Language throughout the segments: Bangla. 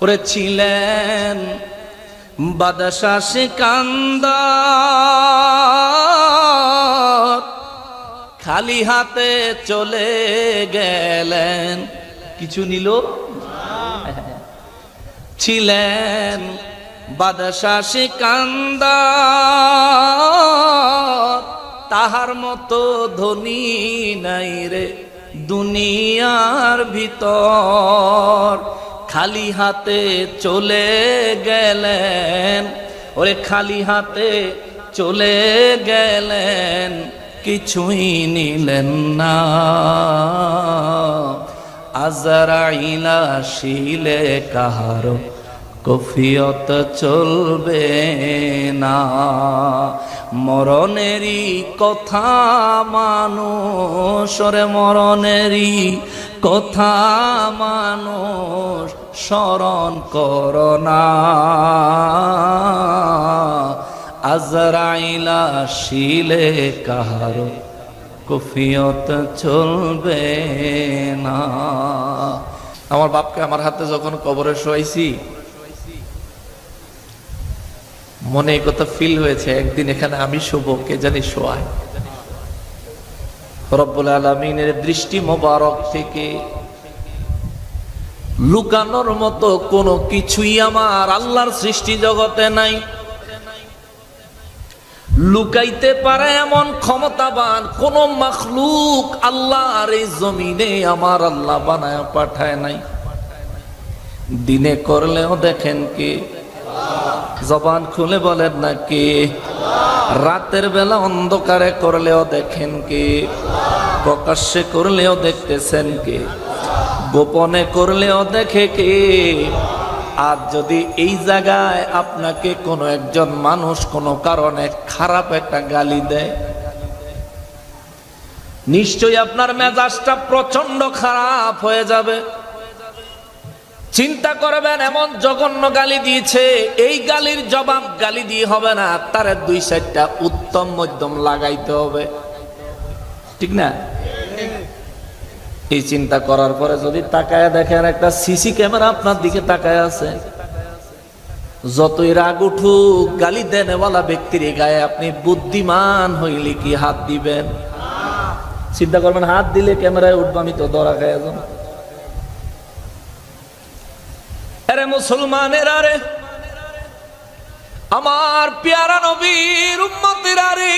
ওরে ছিলেন বাদশা সিকান্দার, খালি হাতে চলে গেলেন, কিছু নিল। ছিলেন বাদশা সিকান্দার, তাহার মতো ধনী নাই রে দুনিয়ার ভিতর। খালি হাতে চলে গেলেন, ওরে খালি হাতে চলে গেলেন, কিছুই নিলেন না। আজরাইল আসিলে কাহারো কফিয়ত চলবে না। মরণেরই কথা মানুষ, ওরে মরণেরই কথা মানুষ স্মরণ করোনা। আজরাইল আসিলে কাহারো কফিয়ত চলবে না। আমার বাপকে আমার হাতে যখন কবরে শোয়াইছি, মনে কথা ফিল হয়েছে একদিন এখানে আমি শুভ, কে জানি শোয়ায়। রব্বুল আলামিনের দৃষ্টি মোবারক থেকে লুকানোর মতো কোনো কিছুই আমার আল্লাহর সৃষ্টি জগতে নাই। লুকাইতে পারে এমন ক্ষমতাবান কোন মাখলুক আল্লাহর এই জমিনে আমার আল্লাহ বানায় পাঠায় নাই। দিনে করলেও দেখেন কে, জবান খুলে বলেন না কে, রাতের বেলা অন্ধকারে করলেও দেখেন কে, প্রকাশ্যে করলেও দেখতেছেন কে, গোপনে করলেও দেখে কে। আর যদি এই জায়গায় আপনাকে কোনো একজন মানুষ কোনো কারণে খারাপ একটা গালি দেয়, নিশ্চয়ই আপনার মেজাজটা প্রচন্ড খারাপ হয়ে যাবে। চিন্তা করবেন এমন জঘন্য গালি দিয়েছে, এই গালির জবাব গালি দিয়ে হবে না, তার দুই সাইডটা উত্তম মধ্যম লাগাইতে হবে, ঠিক না? এই চিন্তা করার পরে যদি তাকায় দেখেন একটা সিসি ক্যামেরা আপনার দিকে তাকায় আছে, যতই রাগ উঠুক গালি দেনেওয়ালা ব্যক্তির গায়ে আপনি বুদ্ধিমান হইলে কি হাত দিবেন? চিন্তা করবেন হাত দিলে ক্যামেরায় উঠবো, আমি তো ধরা খাই যাব। আরে মুসলমানেরা রে, আমার পেয়ারা নবীর উম্মতেরা রে,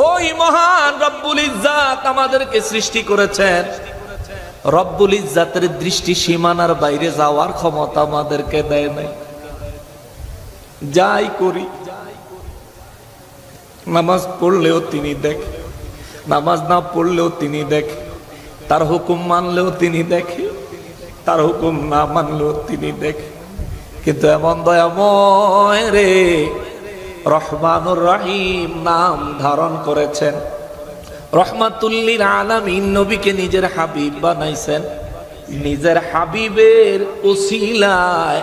ওই মহান রব্বুল ইজ্জাত আমাদেরকে সৃষ্টি করেছেন। রব্বুল ইজ্জাতের দৃষ্টি সীমানার বাইরে যাওয়ার ক্ষমতা আমাদেরকে দেয় নাই। যাই করি, নামাজ পড়লেও তিনি দেখে, নামাজ না পড়লেও তিনি দেখে, তার হুকুম মানলেও তিনি দেখে, তার হুকুম না মানলেও তিনি দেখে। কিন্তু এমন দয়াময় রে, রহমানুর রহিম নাম ধারণ করেছেন, রহমাতুল লিল আলামিন নবীকে নিজের হাবিব বানাইছেন। নিজের হাবিবের উসিলায়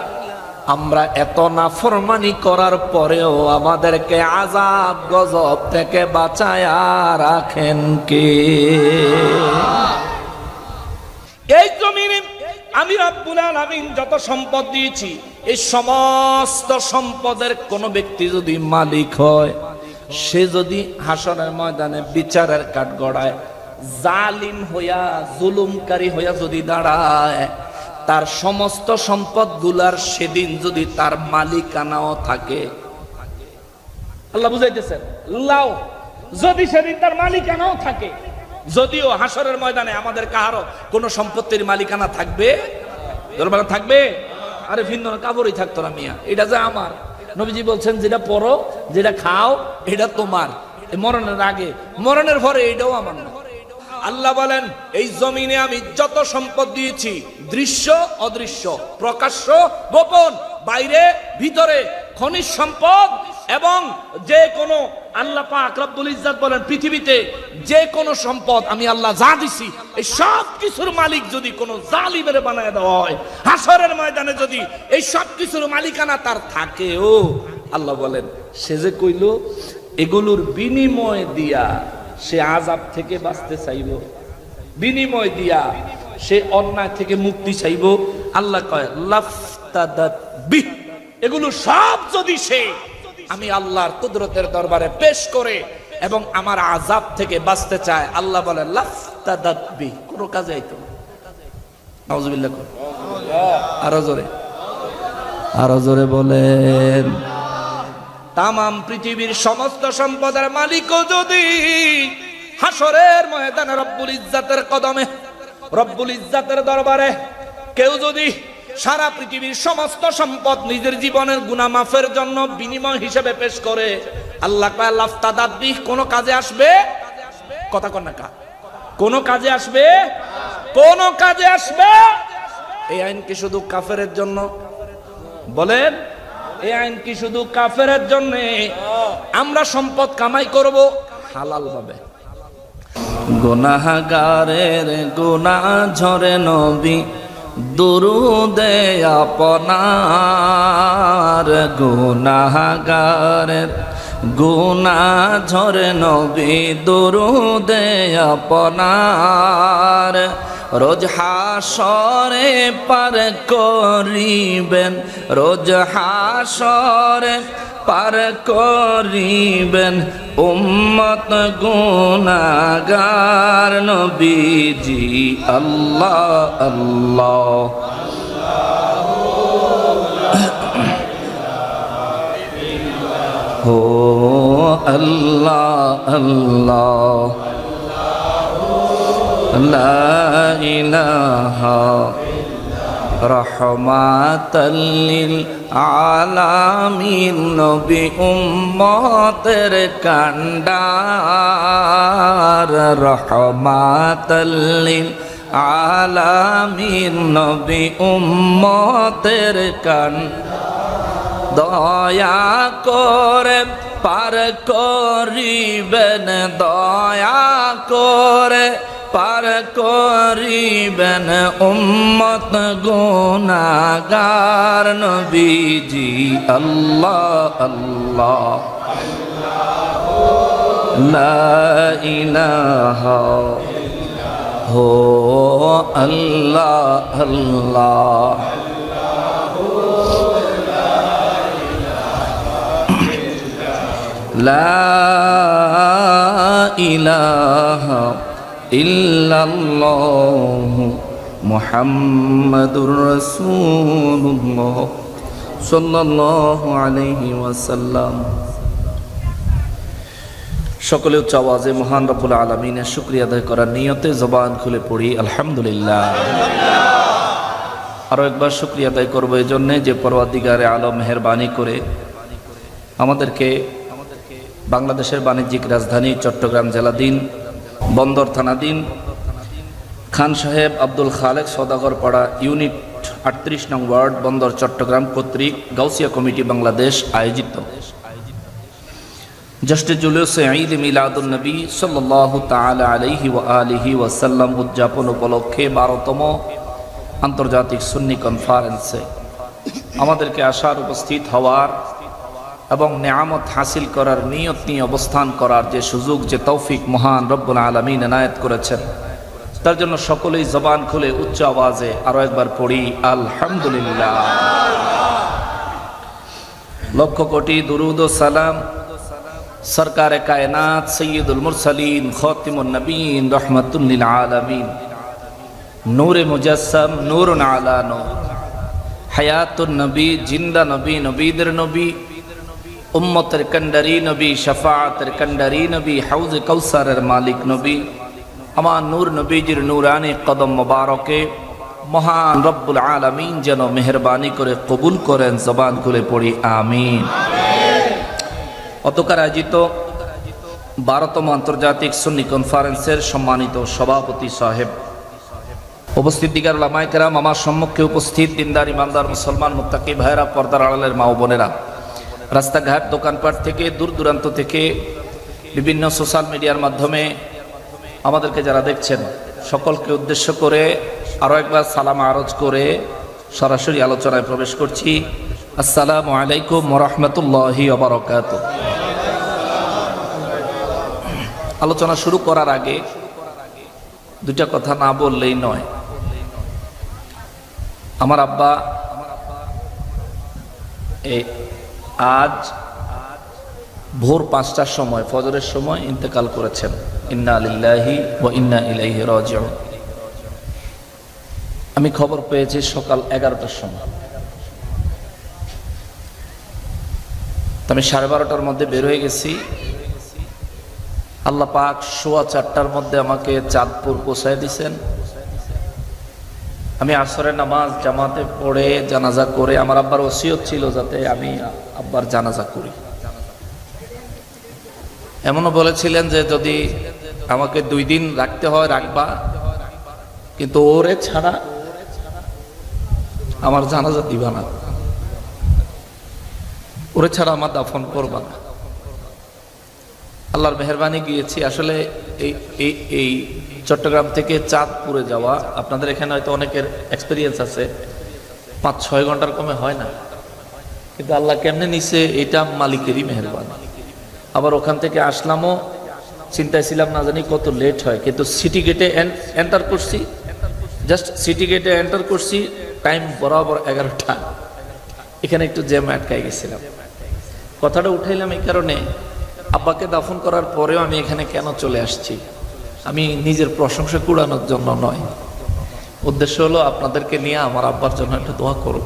আমরা এত নাফরমানি করার পরেও আমাদেরকে আযাব গজব থেকে বাঁচায়া রাখেন কে? এই জমিনে আমি রব্বুল আলামিন যত সম্পদ দিয়েছি, এই সমস্ত সম্পদের কোন ব্যক্তি যদি মালিক হয়, সে যদি হাসরের ময়দানে বিচারের কাঠগড়ায় জালিম হইয়া জুলুমকারী হইয়া যদি দাঁড়ায়, তার সমস্ত সম্পদ গুলার সেদিন যদি তার মালিকানাও থাকে, আল্লাহ বুঝাইতেছেন, লাও যদি সেদিন তার মালিকানাও থাকে, যদিও হাসরের ময়দানে আমাদের কারো কোন সম্পত্তির মালিকানা থাকবে, থাকবে, আরে ভিন্ন কাপড়ই থাকতো না মিয়া, এটা যে আমার। নবীজি বলছেন যেটা পরো, যেটা খাও, এটা তোমার। মরণের আগে, মরণের পরে এটাও আমার না। আল্লাহ বলেন, এই জমিনে আমি যত সম্পদ দিয়েছি, দৃশ্য অদৃশ্য, প্রকাশ্য গোপন, বাইরে ভিতরে, খনিজ সম্পদ এবং যে কোনো, আল্লাহ পাক রব্বুল ইজ্জাত বলেন পৃথিবীতে যে কোনো সম্পদ আমি আল্লাহ যা দিছি, এই সব কিছুর মালিক যদি কোনো জালিমের বানায় দেওয়া হয়, হাসরের ময়দানে যদি এই সব কিছুর মালিকানা তার থাকেও, আল্লাহ বলেন সে যে কইল এগুলোর বিনিময় দিয়া সে আযাব থেকে বাঁচতে চাইব, বিনিময় দিয়া সে অন্যায় থেকে মুক্তি চাইব, আল্লাহ কয় লাফতাদাত বিহ, এগুলো সব যদি সে আমি আল্লাহর কুদরতের দরবারে পেশ করে এবং আমার আযাব থেকে বাঁচতে চায়, আল্লাহ বলে লাফতাদাত বিহ, কোনো কাজে আইতো না। নাউযুবিল্লাহ। আরো জোরে বলেন। তামাম পৃথিবীর সমস্ত সম্পদের মালিকও যদি হাসরের ময়দানে রব্বুল ইজ্জাতের কদমে, রব্বুল ইজ্জাতের দরবারে কেউ যদি সারা পৃথিবীর সমস্ত সম্পদ নিজের জীবনের গুনাহ মাফের জন্য বিনিময় হিসেবে পেশ করে, আল্লাহ কয় লাফতাদাত বিহ, কোন কাজে আসবে? কথা কন না, কোন কাজে আসবে? কোন কাজে আসবে? এই আইন কি শুধু কাফেরের জন্য? বলেন, এই আইন কি শুধু কাফেরের জন্য? আমরা সম্পদ কামাই করব হালাল ভাবে। গুনাহগারের গুনাহ ঝরে নবী দুরুদে আপনার, গুনাহগারের গুনাহ ঝরে নবী দুরুদে আপনার, রোজ হাসরে পার করিবেন, রোজ হাসরে পার করিবেন উম্মত গুনাহগার নবীজি। আল্লাহ আল্লাহ হো আল্লাহ আল্লাহ লা ইলাহা রাহমাতাল লিল আলামিন নবী উম্মতের কান্ডার, রাহমাতাল লিল আলামিন নবী উম্মতের কান্ডার, দয়া করে পার করিবেন, দয়া করে পার করিবেন উম্মত গুনাহগার নবীজি। আল্লাহ আল্লাহ লা ইলাহা হো আল্লাহ আল্লাহ লা ইলাহা ইল্লাল্লাহু মুহাম্মাদুর রাসূলুল্লাহ সাল্লাল্লাহু আলাইহি ওয়াসাল্লাম। সকলে উচ্চ আওয়াজে মহান রব্বুল আলামিনের শুকরিয়া আদায় করার নিয়তে জবান খুলে পড়ি আলহামদুলিল্লাহ। আরো একবার শুকরিয়া আদায় করবো এই জন্যে যে পরওয়ারদিগারে আলম মেহেরবানি করে আমাদেরকে বাংলাদেশের বাণিজ্যিক রাজধানী চট্টগ্রাম জেলাধীন বন্দর থানাধীন খান সাহেব আব্দুল খালেক সওদাগর পাড়া ইউনিট 38 নং ওয়ার্ড বন্দর চট্টগ্রাম কর্তৃক গাউসিয়া কমিটি বাংলাদেশ আয়োজিত জশ্নে জুলুসে ঈদ মিলাদুন নবী সাল্লাল্লাহু তাআলা আলাইহি ওয়া আলিহি ওয়াসাল্লাম উদযাপন উপলক্ষে 12তম আন্তর্জাতিক সুন্নি কনফারেন্সে আমাদেরকে আসার, উপস্থিত হওয়ার এবং নেয়ামত হাসিল করার নিয়ত নিয়ে অবস্থান করার যে সুযোগ, যে তৌফিক মহান রব্বুল আলামিন এনায়েত করেছেন, তার জন্য সকলেই জবান খুলে উচ্চ আওয়াজে আরো একবার পড়ি আলহামদুলিল্লাহ। লক্ষ কোটি দুরুদ ও সালাম সরকারে কায়নাত সৈয়দুল মুরসালিন খাতিমুন নবীন রহমাতুল লিল আলামিন নূরে মুজাসসাম নূরুন আলা নূর হায়াতুন নবী, জিন্দা নবী, নবীদের নবী, উম্মতের কান্ডারি নবী, শাফাআতের কান্ডারি নবী, হাউজে কাউসারের মালিক নবী, আমার নূর নবীজির নূরানি কদম মোবারকে মহান রব্বুল আলামিন যেন মেহেরবানি করে কবুল করেন। জবান খুলে পড়ি আমিন। অতকার আয়োজিত 12তম আন্তর্জাতিক সুন্নি কনফারেন্সের সম্মানিত সভাপতি সাহেব, উপস্থিত দিগার উলামায়ে কেরাম, আমার সম্মুখে উপস্থিত দিনদার ইমানদার মুসলমান মুত্তাকি ভাইরা, পর্দার আড়ালের মা ও বোনেরা, রাস্তাঘাট দোকানপাট থেকে দূর দূরান্ত থেকে বিভিন্ন সোশ্যাল মিডিয়ার মাধ্যমে আমাদেরকে যারা দেখছেন, সকলকে উদ্দেশ্য করে আরও একবার সালাম আরজ করে সরাসরি আলোচনায় প্রবেশ করছি। আসসালামু আলাইকুম ওয়া রাহমাতুল্লাহি ওয়া বারাকাতুহু। আলোচনা শুরু করার আগে দুটা কথা না বললেই নয়। আমার আব্বা এই আজ ভোর 5টার সময়, ফজরের সময় ইন্তেকাল করেছেন। ইন্না লিল্লাহি ওয়া ইন্না ইলাইহি রাজিউন। আমি খবর পেয়েছি সকাল 11টার সময়। আমি 12:30টার মধ্যে বের হয়ে গেছি। আল্লাহ পাক 4:15টার মধ্যে আমাকে চাঁদপুর পৌঁছায় দিয়েছেন। আমি আসরের নামাজ জামাতে পড়ে জানাজা করে, আমার আব্বার ওসিয়ত ছিল যাতে আমি আব্বার জানাজা করি। এমনও বলেছিলেন যে যদি আমাকে 2 দিন রাখতে হয় রাখবা, কিন্তু ওরে ছাড়া আমার জানাজা দিবা না, ওরে ছাড়া আমার দাফন করবা না। আল্লাহর মেহেরবানি গিয়েছি। আসলে এই চট্টগ্রাম থেকে চাঁদপুরে যাওয়া, আপনাদের এখানে হয়তো অনেকের এক্সপিরিয়েন্স আছে, 5-6 ঘন্টার কমে হয় না, কিন্তু আল্লাহ কেমনে নিছে এটা মালিকেরই মেহেরবানি। আবার ওখান থেকে আসলামও, চিন্তায় ছিলাম না জানি কত লেট হয়, কিন্তু সিটি গেটে এন্টার করছি, জাস্ট সিটি গেটে এন্টার করছি, টাইম বরাবর 11টা। এখানে একটু জ্যাম আটকাই গেছিলাম। কথাটা উঠাইলাম এই কারণে, আব্বাকে দাফন করার পরেও আমি এখানে কেন চলে আসছি, আমি নিজের প্রশংসা কুড়ানোর জন্য নয়। উদ্দেশ্য হলো আপনাদেরকে নিয়ে আমার আব্বার জন্য একটা দোয়া করব।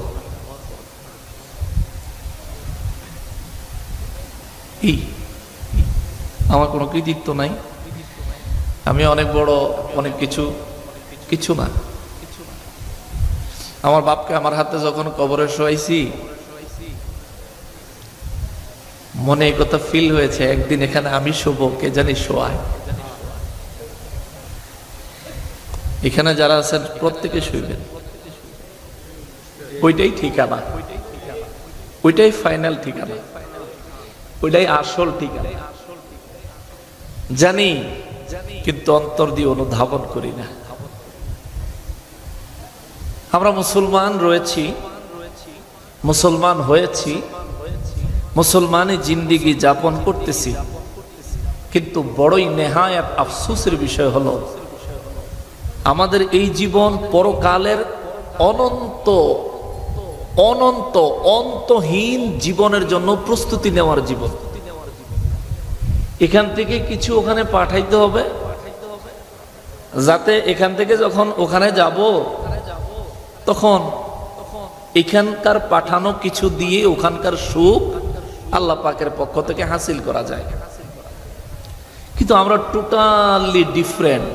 আমার কোনো কৃতিত্ব নাই, আমি অনেক বড় অনেক কিছু না। আমার বাপকে আমার হাতে যখন কবরে শোয়াইছি, মনে এই কথা ফিল হয়েছে একদিন এখানে আমি শোব, কে জানি শোয়ায়। এখানে যারা আছেন প্রত্যেকে শুইবেন, ওইটাই ঠিকানা, ওইটাই ফাইনাল ঠিকানা, ওইটাই আসল ঠিকানা। জানি, কিন্তু অন্তর দিয়ে অনুধাবন করি না। আমরা মুসলমান রয়েছি, মুসলমান হয়েছি, মুসলমানের জিন্দিগি যাপন করতেছি, কিন্তু বড়ই নেহায়াত আফসোসের বিষয় হলো আমাদের এই জীবন পরকালের অন্তহীন জীবনের জন্য প্রস্তুতি নেওয়ার জীবন। এখান থেকে কিছু ওখানে পাঠাইতে হবে, যাতে এখান থেকে যখন ওখানে যাব তখন এখানকার পাঠানো কিছু দিয়ে ওখানকার সুখ আল্লাহ পাকের পক্ষ থেকে হাসিল করা যায়। কিন্তু আমরা টোটালি ডিফারেন্ট।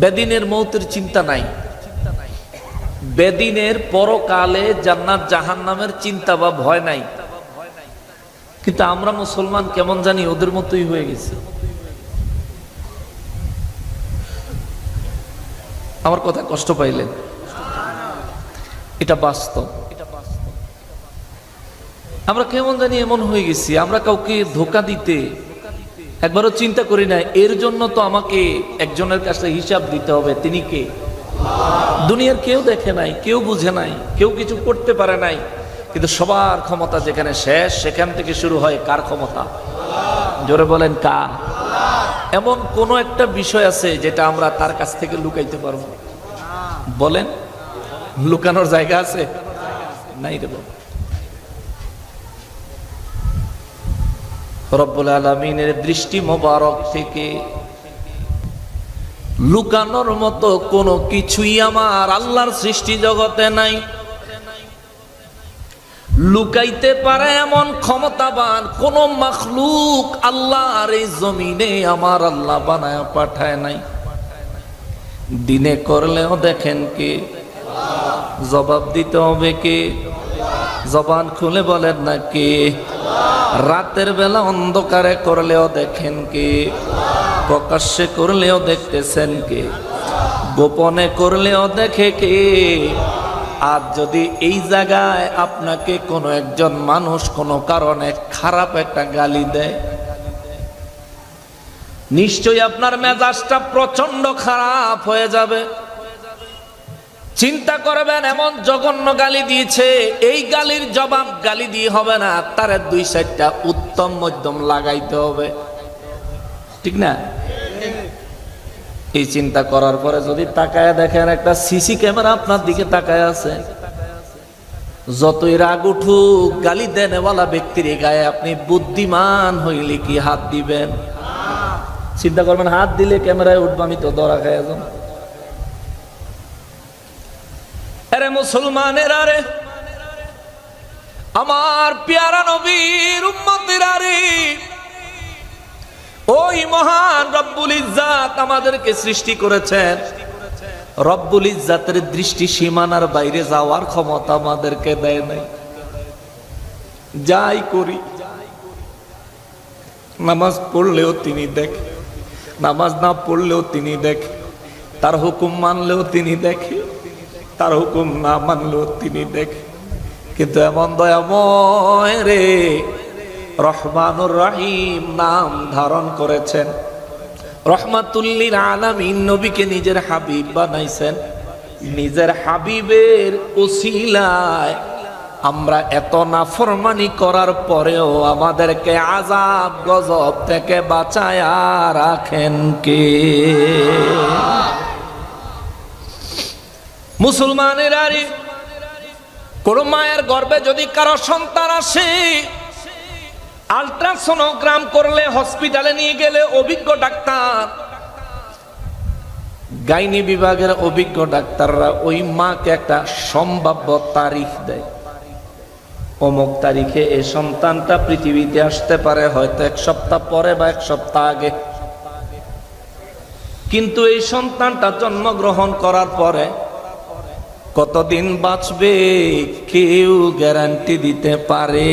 বেদিনের মৌতের চিন্তা নাই, বেদিনের পরকালে জান্নাত জাহান্নামের চিন্তা বা ভয় নাই। কিন্তু আমরা মুসলমান কেমন জানি ওদের মতোই হয়ে গেছি। আমার কথা কষ্ট পাইলেন? এটা বাস্তব। আমরা কেমন জানি এমন হয়ে গেছি, আমরা কাউকে ধোঁকা দিতে একবারও চিন্তা করি না। এর জন্য তো আমাকে একজনের কাছে হিসাব দিতে হবে। তিনি কে? দুনিয়ার কেউ দেখে নাই, কেউ বুঝে নাই, কেউ কিছু করতে পারে নাই, কিন্তু সবার ক্ষমতা যেখানে শেষ সেখান থেকে শুরু হয় কার ক্ষমতা? জোরে বলেন কার? এমন কোন একটা বিষয় আছে যেটা আমরা তার কাছ থেকে লুকাইতে পারবো? বলেন, লুকানোর জায়গা আছে? নাই রে বাবা। রব্বুল আলামিনের দৃষ্টি মোবারক থেকে লুকানোর মতো কোনো কিছুই আমার আল্লাহর সৃষ্টি জগতে নাই। লুকাইতে পারে এমন ক্ষমতাবান কোন মাখলুক আল্লাহর এই জমিনে আমার আল্লাহ বানায় পাঠায় নাই। দিনে করলেও দেখেন কে, জবাব দিতে হবে কে? জবান খুলে বলেন না কে? রাতের বেলা অন্ধকারে করলেও দেখেন কে? প্রকাশ্যে করলেও দেখতেছেন কে? গোপনে করলেও দেখে কে? আর যদি এই জায়গায় আপনাকে কোনো একজন মানুষ কোনো কারণে খারাপ একটা গালি দেয়, নিশ্চয়ই আপনার মেজাজটা প্রচন্ড খারাপ হয়ে যাবে। চিন্তা করবেন এমন জঘন্য গালি দিয়েছে, এই গালির জবাব গালি দিয়ে হবে না, তার 2-4টা উত্তম মধ্যম লাগাইতে হবে, ঠিক না? এই চিন্তা করার পরে যদি তাকায় দেখেন একটা সিসি ক্যামেরা আপনার দিকে তাকায় আছে, যতই রাগ উঠুক গালি দেনেওয়ালা ব্যক্তির গায়ে আপনি বুদ্ধিমান হইলে কি হাত দিবেন? চিন্তা করবেন হাত দিলে ক্যামেরায় উঠবো, আমি তো ধরা খায় যাব। আরে মুসলমানেরা রে, আমার পেয়ারা নবীর উম্মতেরা রে, ওই মহান রব্বুল ইজ্জাত আমাদেরকে সৃষ্টি করেছেন। রব্বুল ইজ্জাতের দৃষ্টি সীমানার বাইরে যাওয়ার ক্ষমতা আমাদেরকে দেয় নাই। যাই করি, নামাজ পড়লেও তিনি দেখে, নামাজ না পড়লেও তিনি দেখে, তার হুকুম মানলেও তিনি দেখে, তার হুকুম না মানলেও তিনি দেখে। কিন্তু এমন দয়াময় রে, রহমানুর রহিম নাম ধারণ করেছেন, রহমাতুল্লিল আলামিন নবীকে নিজের হাবিব বানাইছেন। নিজের হাবিবের ওসিলায় আমরা এত নাফরমানি করার পরেও আমাদেরকে আযাব গজব থেকে বাঁচায়া রাখেন কে? মুসলমানের আরে, কোন মায়ের গর্ভে যদি কারো সন্তান আসে, আল্ট্রাসোনোগ্রাম করলে হসপিটালে নিয়ে গেলে অভিজ্ঞ ডাক্তার, গাইনি বিভাগের অভিজ্ঞ ডাক্তাররা ওই মাকে একটা সম্ভাব্য তারিখ দেয়। অমুক তারিখে এই সন্তানটা পৃথিবীতে আসতে পারে, হয়তো এক সপ্তাহ পরে বা এক সপ্তাহ আগে। কিন্তু এই সন্তানটা জন্মগ্রহণ করার পরে কতদিন বাঁচবে কেউ গ্যারান্টি দিতে পারে?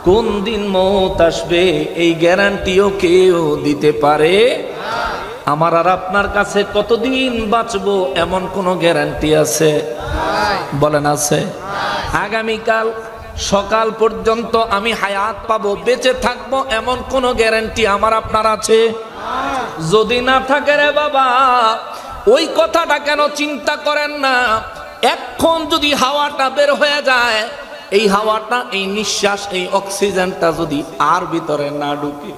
কোন দিন মৌত আসবে এই গ্যারান্টিও কেউ দিতে পারে? আমার আর আপনার কাছে কতদিন বাঁচবো এমন কোন গ্যারান্টি আছে? বলেন আছে? আগামীকাল সকাল পর্যন্ত আমি হায়াত পাবো, বেঁচে থাকবো এমন কোন গ্যারান্টি আমার আপনার আছে? যদি না থাকে রে বাবা, ওই কথাটা কেন চিন্তা করেন না? এখন যদি হাওয়াটা বের হয়ে যায়, এই হাওয়াটা, এই নিঃশ্বাস, এই অক্সিজেনটা যদি আর ভিতরে না ঢুকে,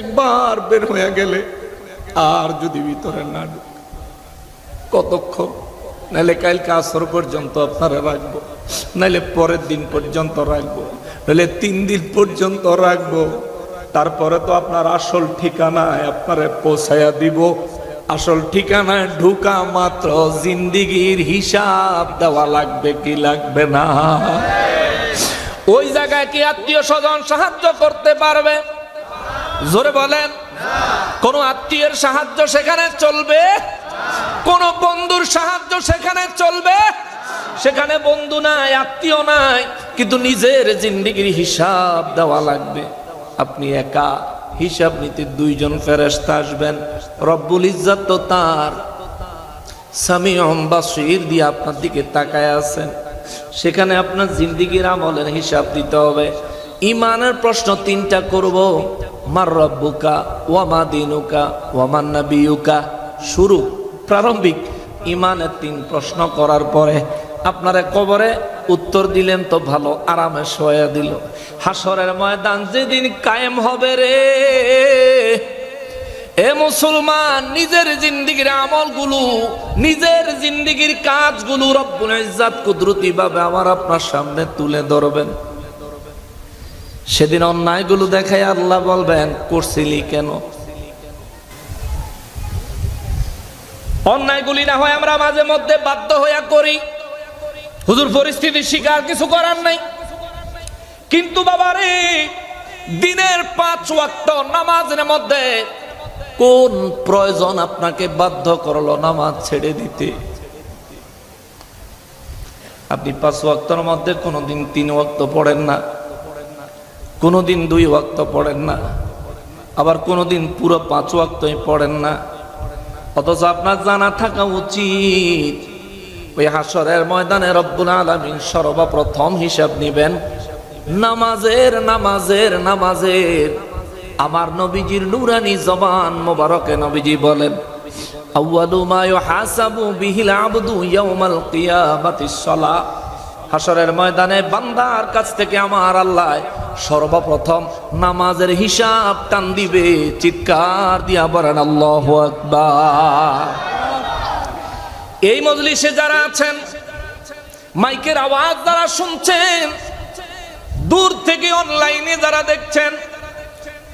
একবার বের হয়ে গেলে আর যদি ভিতরে না ঢুকে, কতক্ষণ? নাইলে কালকে আসর পর্যন্ত আপনারা রাখবো, নাইলে পরের দিন পর্যন্ত রাখবো, নাইলে 3 দিন পর্যন্ত রাখবো। তারপরে তো আপনার আসল ঠিকানায় আপনারে পৌঁছায়া দিব। আসল ঠিকানায় ঢুকা মাত্র জিন্দিগির হিসাব দেওয়া লাগবে কি লাগবে না? ওই জায়গায় কি আত্মীয় স্বজন সাহায্য করতে পারবে? জোরে বলেন। কোন আত্মীয়ের সাহায্য সেখানে চলবে? কোন বন্ধুর সাহায্য সেখানে চলবে? সেখানে বন্ধু নাই, আত্মীয় নাই, কিন্তু নিজের জিন্দিগির হিসাব দেওয়া লাগবে। আপনি একা হিসাব নিতে 2 জন ফেরেশতা আসবেন। রব্বুল ইজ্জাত তো তার সামিউম বাসীর দিয়ে আপনার দিকে তাকায় আছেন। সেখানে আপনার জিন্দিগির আমলের হিসাব দিতে হবে। ইমানের প্রশ্ন 3টা করব। মার রব্বুকা ওয়া মা দীনুকা ওয়া মান নাবিয়ুকা। শুরু, প্রারম্ভিক ইমানের 3 প্রশ্ন করার পরে আপনারা কবরে উত্তর দিলেন তো ভালো, আরামে শোয়া দিল। হাসরের ময়দান যেদিন কায়েম হবে রে, এ মুসলমান, নিজের জিন্দিগির আমলগুলো, নিজের জিন্দিগির কাজগুলো রব্বুল ইজ্জাত কুদরতি ভাবে আমার আপনার সামনে তুলে ধরবেন। সেদিন অন্যায়গুলো দেখায় আল্লাহ বলবেন, করছিলি কেন? অন্যায়গুলি না হয় আমরা মাঝে মধ্যে বাধ্য হইয়া করি, হুজুর পরিস্থিতির শিকার, কিছু করার নাই। কিন্তু বাবারে, দিনের 5 ওয়াক্ত নামাজের মধ্যে কোন প্রয়োজন আপনাকে বাধ্য করলো নামাজ ছেড়ে দিতে? আপনি 5 ওয়াক্তের মধ্যে কোনোদিন 3 ওয়াক্ত পড়েন না, কোনোদিন 2 ওয়াক্ত পড়েন না, আবার কোনোদিন পুরো 5 ওয়াক্তই পড়েন না। অথচ আপনার জানা থাকা উচিত, ওই হাসরের ময়দানে রব্বুল আলামিন সর্বপ্রথম হিসাব নিবেন নামাজের। আমার নবীজির নুরানি জবান মোবারকে নবীজি বলেন, আউয়ালু মা ইউহাসাবু বিহিল আবদু ইয়াউমাল কিয়ামাতিস সালাহ। হাসরের ময়দানে বান্দার কাছ থেকে আমার আল্লাহ সর্বপ্রথম নামাজের হিসাব টান দিবে। চিৎকার দিয়া বলেন আল্লাহু আকবার। এই মজলিসে যারা আছেন, মাইকের আওয়াজ যারা শুনছেন, দূর থেকে অনলাইনে যারা দেখছেন,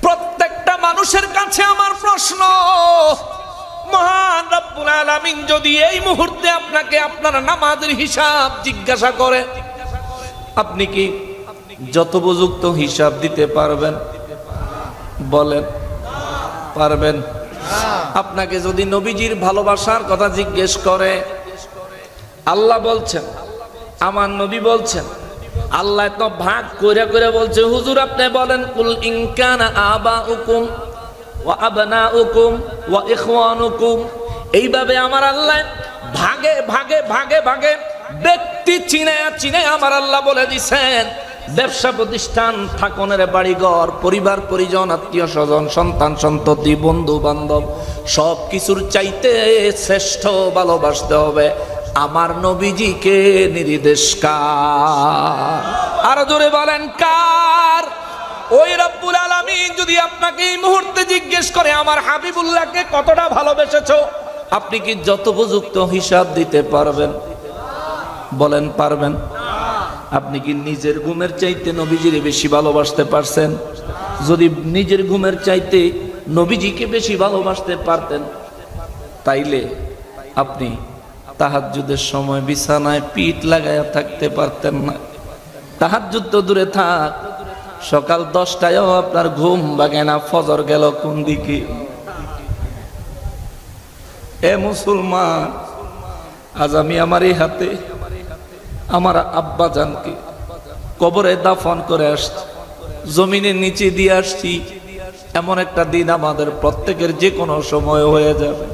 প্রত্যেকটা মানুষের কাছে আমার প্রশ্ন, মহান রব্বুল আলামিন যদি এই মুহূর্তে আপনাকে আপনার নামাজের হিসাব জিজ্ঞাসা করে, আপনি কি যথোপযুক্ত হিসাব দিতে পারবেন? বলেন, পারবেন? আপনাকে যদি নবীজির ভালোবাসার কথা জিজ্ঞেস করে, আল্লাহ বলছেন, আমার নবী বলছেন, আল্লাহ তো ভাগ করে করে বলছে, হুজুর আপনি বলেন, কুল ইন কানা আবাউকুম ওয়া আবনাউকুম ওয়া ইখওয়ানুকুম। এইভাবে আমার আল্লাহ ভাগে ভাগে ভাগে ভাগে ব্যক্তি চিনে আমার আল্লাহ বলে দিছেন, ব্যবসা প্রতিষ্ঠান, থাকনের বাড়িঘর, পরিবার পরিজন, আত্মীয় স্বজন, সন্তান সন্ততি, বন্ধু বান্ধব, সব কিছুর চাইতে শ্রেষ্ঠ ভালোবাসতে হবে আমার নবীজিকে। নির্দেশ কার? আরো জোরে বলেন কার? ওই রব্বুল আলামিন যদি আপনাকে এই মুহূর্তে জিজ্ঞেস করে, আমার হাবিবুল্লাহকে কতটা ভালোবেসেছো, আপনি কি যথোপযুক্ত হিসাব দিতে পারবেন? বলেন, পারবেন? আপনি কি নিজের ঘুমের চাইতে নবীজিরে বেশি ভালোবাসতে পারছেন? যদি নিজের ঘুমের চাইতে নবীজিকে বেশি ভালোবাসতে পারতেন, তাইলে আপনি তাহাজ্জুদের সময় বিছানায় পিঠ লাগায়া থাকতে পারতেন না। তাহাজ্জুদ তো দূরে থাক, সকাল 10টায়ও আপনার ঘুম ভাঙে না। ফজর গেল কোন দিকে? এ মুসলমান, আজ আমি আমার এই হাতে আমার আব্বা জানকে কবরে দাফন করে আসছি, জমিনের নিচে দিয়ে আসছি। এমন একটা দিন আমাদের প্রত্যেকের যে কোনো সময় হয়ে যাবে।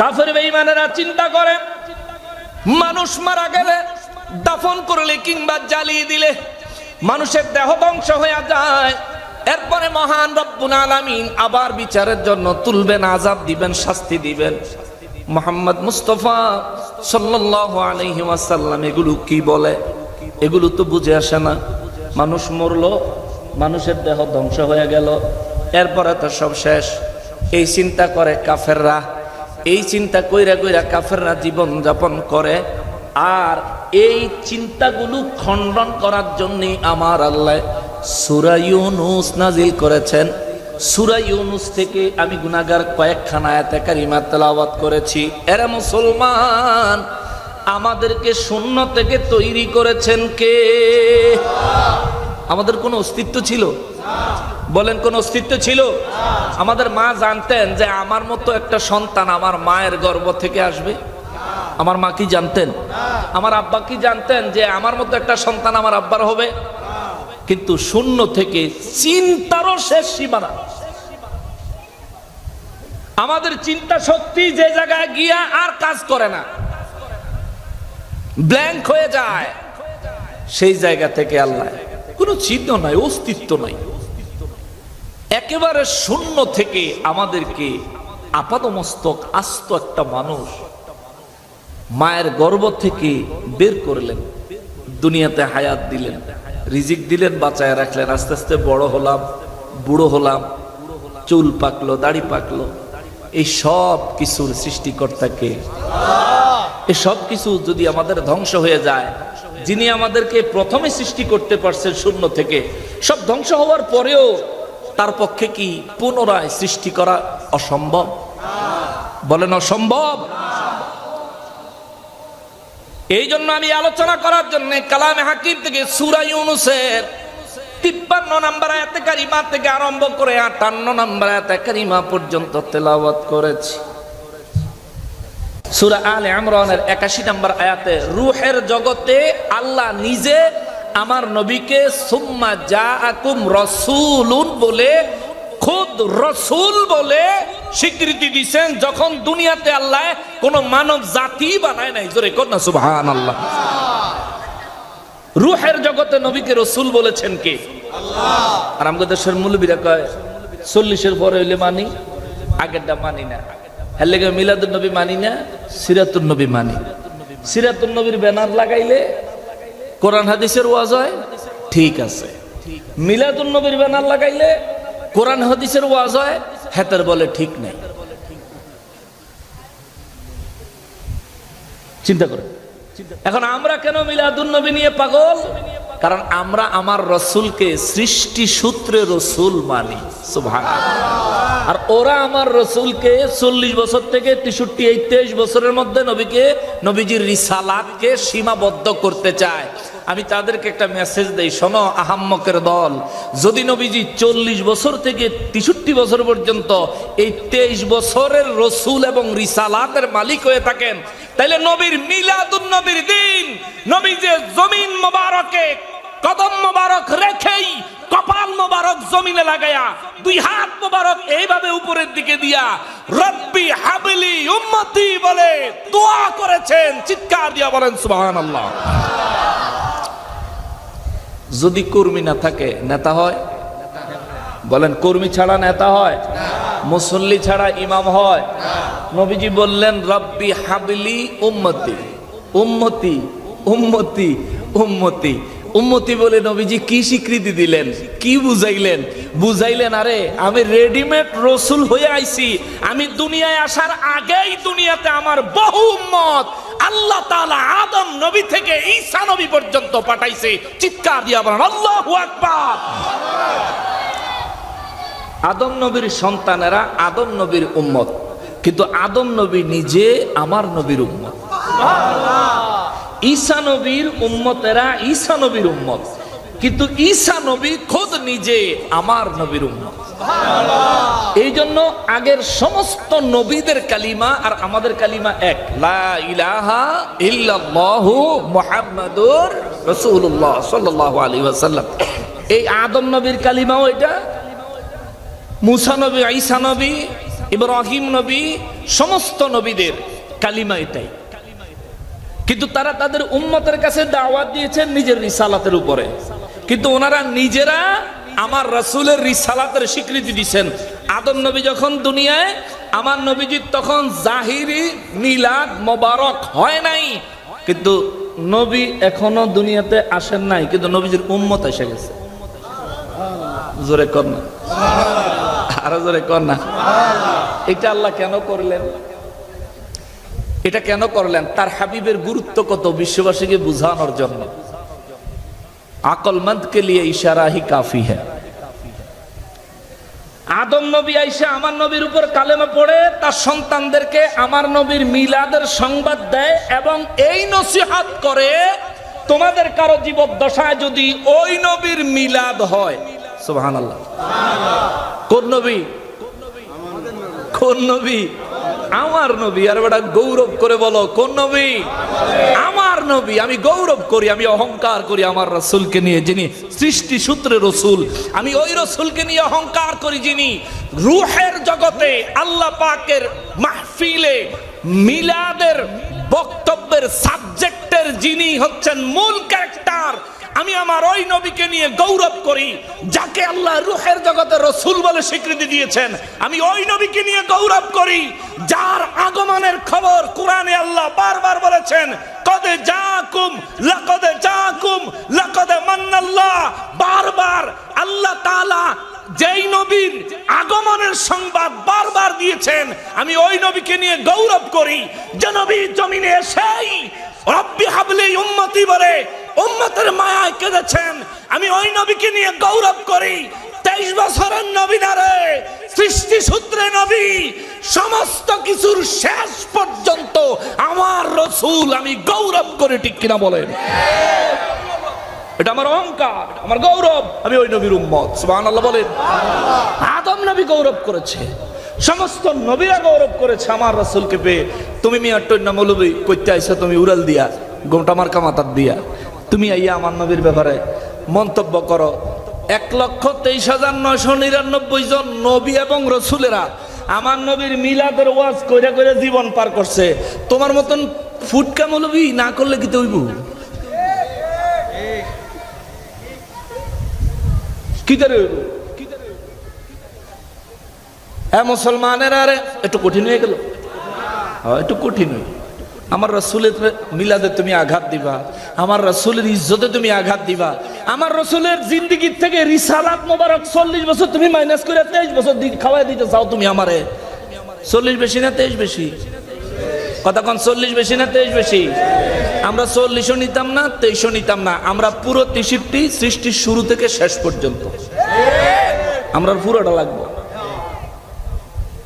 কাফের বেঈমানেরা চিন্তা করে, মানুষ মারা গেলে, দাফন করলে কিংবা জ্বালিয়ে দিলে মানুষের দেহ ধ্বংস হয়ে যায়। এরপরে মহান রব্বুল আলামিন আবার বিচারের জন্য তুলবেন, আযাব দিবেন, শাস্তি দিবেন। মুহাম্মদ মুস্তাফা সাল্লাল্লাহু আলাইহি ওয়াসাল্লাম এগুলো কি বলে? এগুলো তো বুঝে আসে না। মানুষ মরলো, মানুষের দেহ ধ্বংস হয়ে গেল, এরপরে তো সব শেষ। এই চিন্তা করে কাফেররা, এই চিন্তা কইরা কইরা কাফেররা জীবন যাপন করে। আর এই চিন্তাগুলো খণ্ডন করার জন্যই আমার আল্লাহ সূরা ইউনূস নাজিল করেছেন। সূরা ইউনূস থেকে আমি গুনাহগার কয়েকখানা আয়াতে কারিমা তেলাওয়াত করেছি। এরা মুসলমান, আমাদেরকে শূন্য থেকে তৈরি করেছেন কে? আমাদের কোনো অস্তিত্ব ছিল? বলেন, কোন অস্তিত্ব ছিল? আমাদের মা জানতেন যে আমার মতো একটা সন্তান আমার মায়ের গর্ভ থেকে আসবে? আমার মা কি জানতেন? আমার আব্বা কি জানতেন যে আমার মতো একটা সন্তান আমার আব্বার হবে? কিন্তু শূন্য থেকে, চিন্তারও শেষ সীমানা। আমাদের চিন্তা শক্তি যে জায়গায় গিয়া আর কাজ করে না, ব্ল্যাঙ্ক হয়ে যায়, সেই জায়গা থেকে আল্লাহ কোনো চিহ্ন নাই, অস্তিত্ব নাই, একেবারে শূন্য থেকে আমাদেরকে আপাতমস্তক আস্ত একটা মানুষ মায়ের গর্ভ থেকে বের করলেন, দুনিয়াতে হায়াত দিলেন, রিজিক দিলেন, বাঁচায় রাখলেন। আস্তে আস্তে বড় হলাম, বুড়ো হলাম, চুল পাকলো, দাড়ি পাকলো। এই সব কিছুর সৃষ্টিকর্তাকে। এই সব কিছু যদি আমাদের ধ্বংস হয়ে যায়, যিনি আমাদেরকে প্রথমে সৃষ্টি করতে পারছেন শূন্য থেকে, সব ধ্বংস হওয়ার পরেও তার পক্ষে কি পুনরায় সৃষ্টি করা অসম্ভব? বলেন অসম্ভব। এই জন্য আমি আলোচনা করার জন্য কালামে হাকিম থেকে সূরা ইউনূসের 53 নম্বর আয়াতে কারিমা থেকে আরম্ভ করে 58 নম্বর আয়াতে কারিমা পর্যন্ত তেলাওয়াত করেছি। সূরা আলে ইমরানের 81 নম্বর আয়াতে রূহের জগতে আল্লাহ নিজে আমার নবীকে সুম্মা জাআকুম রাসূলুন বলে, খুদ রাসূল বলে স্বীকৃতি দিয়েছেন, যখন দুনিয়াতে আল্লাহ কোন মানব জাতি বানায় নাই। জোরে কর না সুবহানাল্লাহ। রূহের জগতে নবীকে রাসূল বলেছেন কে? আল্লাহ। আর আমাদের দেশের মুলবিরা কয় 40-এর পরে হইলে মানি, আগেরটা মানি না। এর লাগি মিলাদুন নবী মানি না, সিরাতুন নবী মানি। সিরাতুন নবীর ব্যানার লাগাইলে কোরআন হাদিসের ওয়াজ হয়, ঠিক আছে। মিলাদুন নবীর ব্যানার লাগাইলে কোরআন হাদিসের ওয়াজ হয়, হেতার বলে ঠিক নাই। চিন্তা করে, এখন আমরা কেন মিলাদুন নবী নিয়ে পাগল? কারণ আমরা আমার রসুলকে সৃষ্টি সূত্রে রসুল মানি, সুবহানাল্লাহ। আর ওরা আমার রসুলকে 40 বছর থেকে 63 বছরের মধ্যে নবীজির রিসালাতকে সীমাবদ্ধ করতে চায়। আমি তাদেরকে একটা মেসেজ দেই, শোনো আহাম্মকের দল, যদি নবীজি 40 বছর থেকে 63 বছর পর্যন্ত এই 23 বছরের রসুল এবং রিসালাতের মালিক হয়ে থাকেন, তাইলে নবীর মিলাদুন নবীর দিন, নবী যে জমিন মোবারকে কদম মোবারক রেখেই কপাল মোবারক জমিনে লাগায়া 2 হাত মোবারক এইভাবে উপরের দিকে দিয়া রব্বি হাবলি উম্মতি বলে দোয়া করেছেন। চিৎকার দিয়া বলেন সুবহানাল্লাহ। যদি কর্মী না থাকে নেতা হয়? বলেন, কর্মী ছাড়া নেতা হয়? মুসল্লি ছাড়া ইমাম হয়? নবীজি বললেন রব্বি হাবলি উম্মতি, উম্মতি, উম্মতি, উম্মতি, উম্মতি বলে নবীজি কি স্বীকৃতি দিলেন, কি বুঝাইলেন? বুঝাইলেন, আরে আমি রেডিমেড রসুল হয়ে আইছি, আমি দুনিয়ায় আসার আগেই দুনিয়াতে আমার বহু উম্মত আল্লাহ তাআলা আদম নবী থেকে ঈসা নবী পর্যন্ত পাঠাইছে। চিৎকার দিয়া বলেন আল্লাহু আকবার। আদম নবীর সন্তানেরা আদম নবীর উম্মত, কিন্তু আদম নবী নিজে আমার নবীর উম্মত। ঈসা নবীর উম্মতেরা ঈসা নবীর উম্মত, কিন্তু ঈসা নবী খোদ নিজে আমার নবীর উম্মত। এই জন্য আগের সমস্ত নবীদের কালিমা আর আমাদের কালিমা এক, লা ইলাহা ইল্লাল্লাহু মুহাম্মাদুর রাসূলুল্লাহ সাল্লাল্লাহু আলাইহি ওয়াসাল্লাম। এই আদম নবীর কালিমাও এটা, মুসা নবী, ঈসা নবী, ইব্রাহিম নবী, সমস্ত নবীদের কালিমা এটাই। কিন্তু তারা তাদের উম্মতের কাছে দাওয়াত দিয়েছেন নিজের রিসালাতের উপরে, কিন্তু ওনারা নিজেরা আমার রাসূলের রিসালাতের স্বীকৃতি দিয়েছেন। আদম নবী যখন দুনিয়ায়, আমার নবীজির তখন জাহিরি মিলাদ মোবারক হয় নাই, কিন্তু নবী এখনো দুনিয়াতে আসেন নাই, কিন্তু নবীজির উম্মত এসে গেছে। জোরে কর না, আরো জোরে কর না। এটা আল্লাহ কেন করলেন? এটা কেন করলেন? তার হাবিবের গুরুত্ব কত বিশ্ববাসীকে বুঝানোর জন্য। আকলমন্দ কে লিয়ে ইশারা হি কাফি হ্যায়। আদম নবী আইসা আমার নবীর উপর কালেমা পড়ে তার সন্তানদেরকে আমার নবীর মিলাদের সংবাদ দেয় এবং এই নসিহত করে, তোমাদের কারো জীবদ্দশায় যদি ওই নবীর মিলাদ হয়, সুবহানাল্লাহ। কোন নবী? কোন নবী? আমার নবী। আর বেটা গৌরব করে বলো, কোন নবী? আমার নবী। আমি গৌরব করি, আমি অহংকার করি আমার রাসূলকে নিয়ে, যিনি সৃষ্টি সূত্রে রসুল। আমি ওই রসুলকে নিয়ে অহংকার করি যিনি রূহের জগতে আল্লাহ পাকের মাহফিলে মিলাদের বক্তব্যের সাবজেক্টের যিনি হচ্ছেন মূল ক্যারেক্টার। আমি আমার ওই নবীকে নিয়ে গৌরব করি যাকে আল্লাহ রূহের জগতে রসুল বলে স্বীকৃতি দিয়েছেন। আমি ওই নবীকে নিয়ে গৌরব করি যার আগমনের খবর কোরআনে আল্লাহ বারবার বলেছেন, কদে জাকুম লাকদে জাকুম লাকদে মান্নাল্লাহ। বারবার আল্লাহ তাআলা যেই নবীর আগমনের সংবাদ বারবার দিয়েছেন, আমি ওই নবীকে নিয়ে গৌরব করি যে নবী জমিনে এসেই রব্বি হাবলি উম্মতি বলে উম্মতের মায়ায় কেঁদেছেন। আমি ওই নবীকে নিয়ে গৌরব করি 23 বছরের নবী না রে, সৃষ্টি সূত্রে নবী, সমস্ত কিছুর শেষ পর্যন্ত আমার রসুল আমি গৌরব করে, ঠিক কিনা বলেন? এটা আমার অহংকার, আমার গৌরব, আমি ওই নবীর উম্মত। সুবহানাল্লাহ বলেন। আদম নবী গৌরব করেছে, সমস্ত নবীরা গৌরব করেছে আমার রাসূলকে পেয়ে। তুমি মিয়া টন্না মৌলবী কইতে আইছো, তুমি উড়াল দিয়া গোমটা মার্কা মাথার দিয়া তুমি আইয়া আমার নবীর ব্যাপারে মন্তব্য করো। 1,23,999 জন নবী এবং রসুলেরা আমার নবীর মিলাদের ওয়াজ কইরা কইরা জীবন পার করছে। তোমার মতন ফুটকা মৌলবী না করলে কি তৈব? কি করে মুসলমানের? আরে একটু কঠিন হয়ে গেল, একটু কঠিন হয়ে। আমার রসুলের মিলাদে তুমি আঘাত দিবা, আমার রসুলের ইজ্জতে তুমি আঘাত দিবা, আমার রসুলের জিন্দিগির থেকে রিসালাত মোবারক 40 বছর তুমি মাইনাস করে 23 বছর খাওয়াই দিতে চাও তুমি আমারে। 40 বেশি না 23 বেশি? কথা কোন 40 বেশি না 23 বেশি? আমরা 40ও নিতাম না, 23ও নিতাম না, আমরা পুরো 63 সৃষ্টির শুরু থেকে শেষ পর্যন্ত আমরা পুরোটা লাগবো,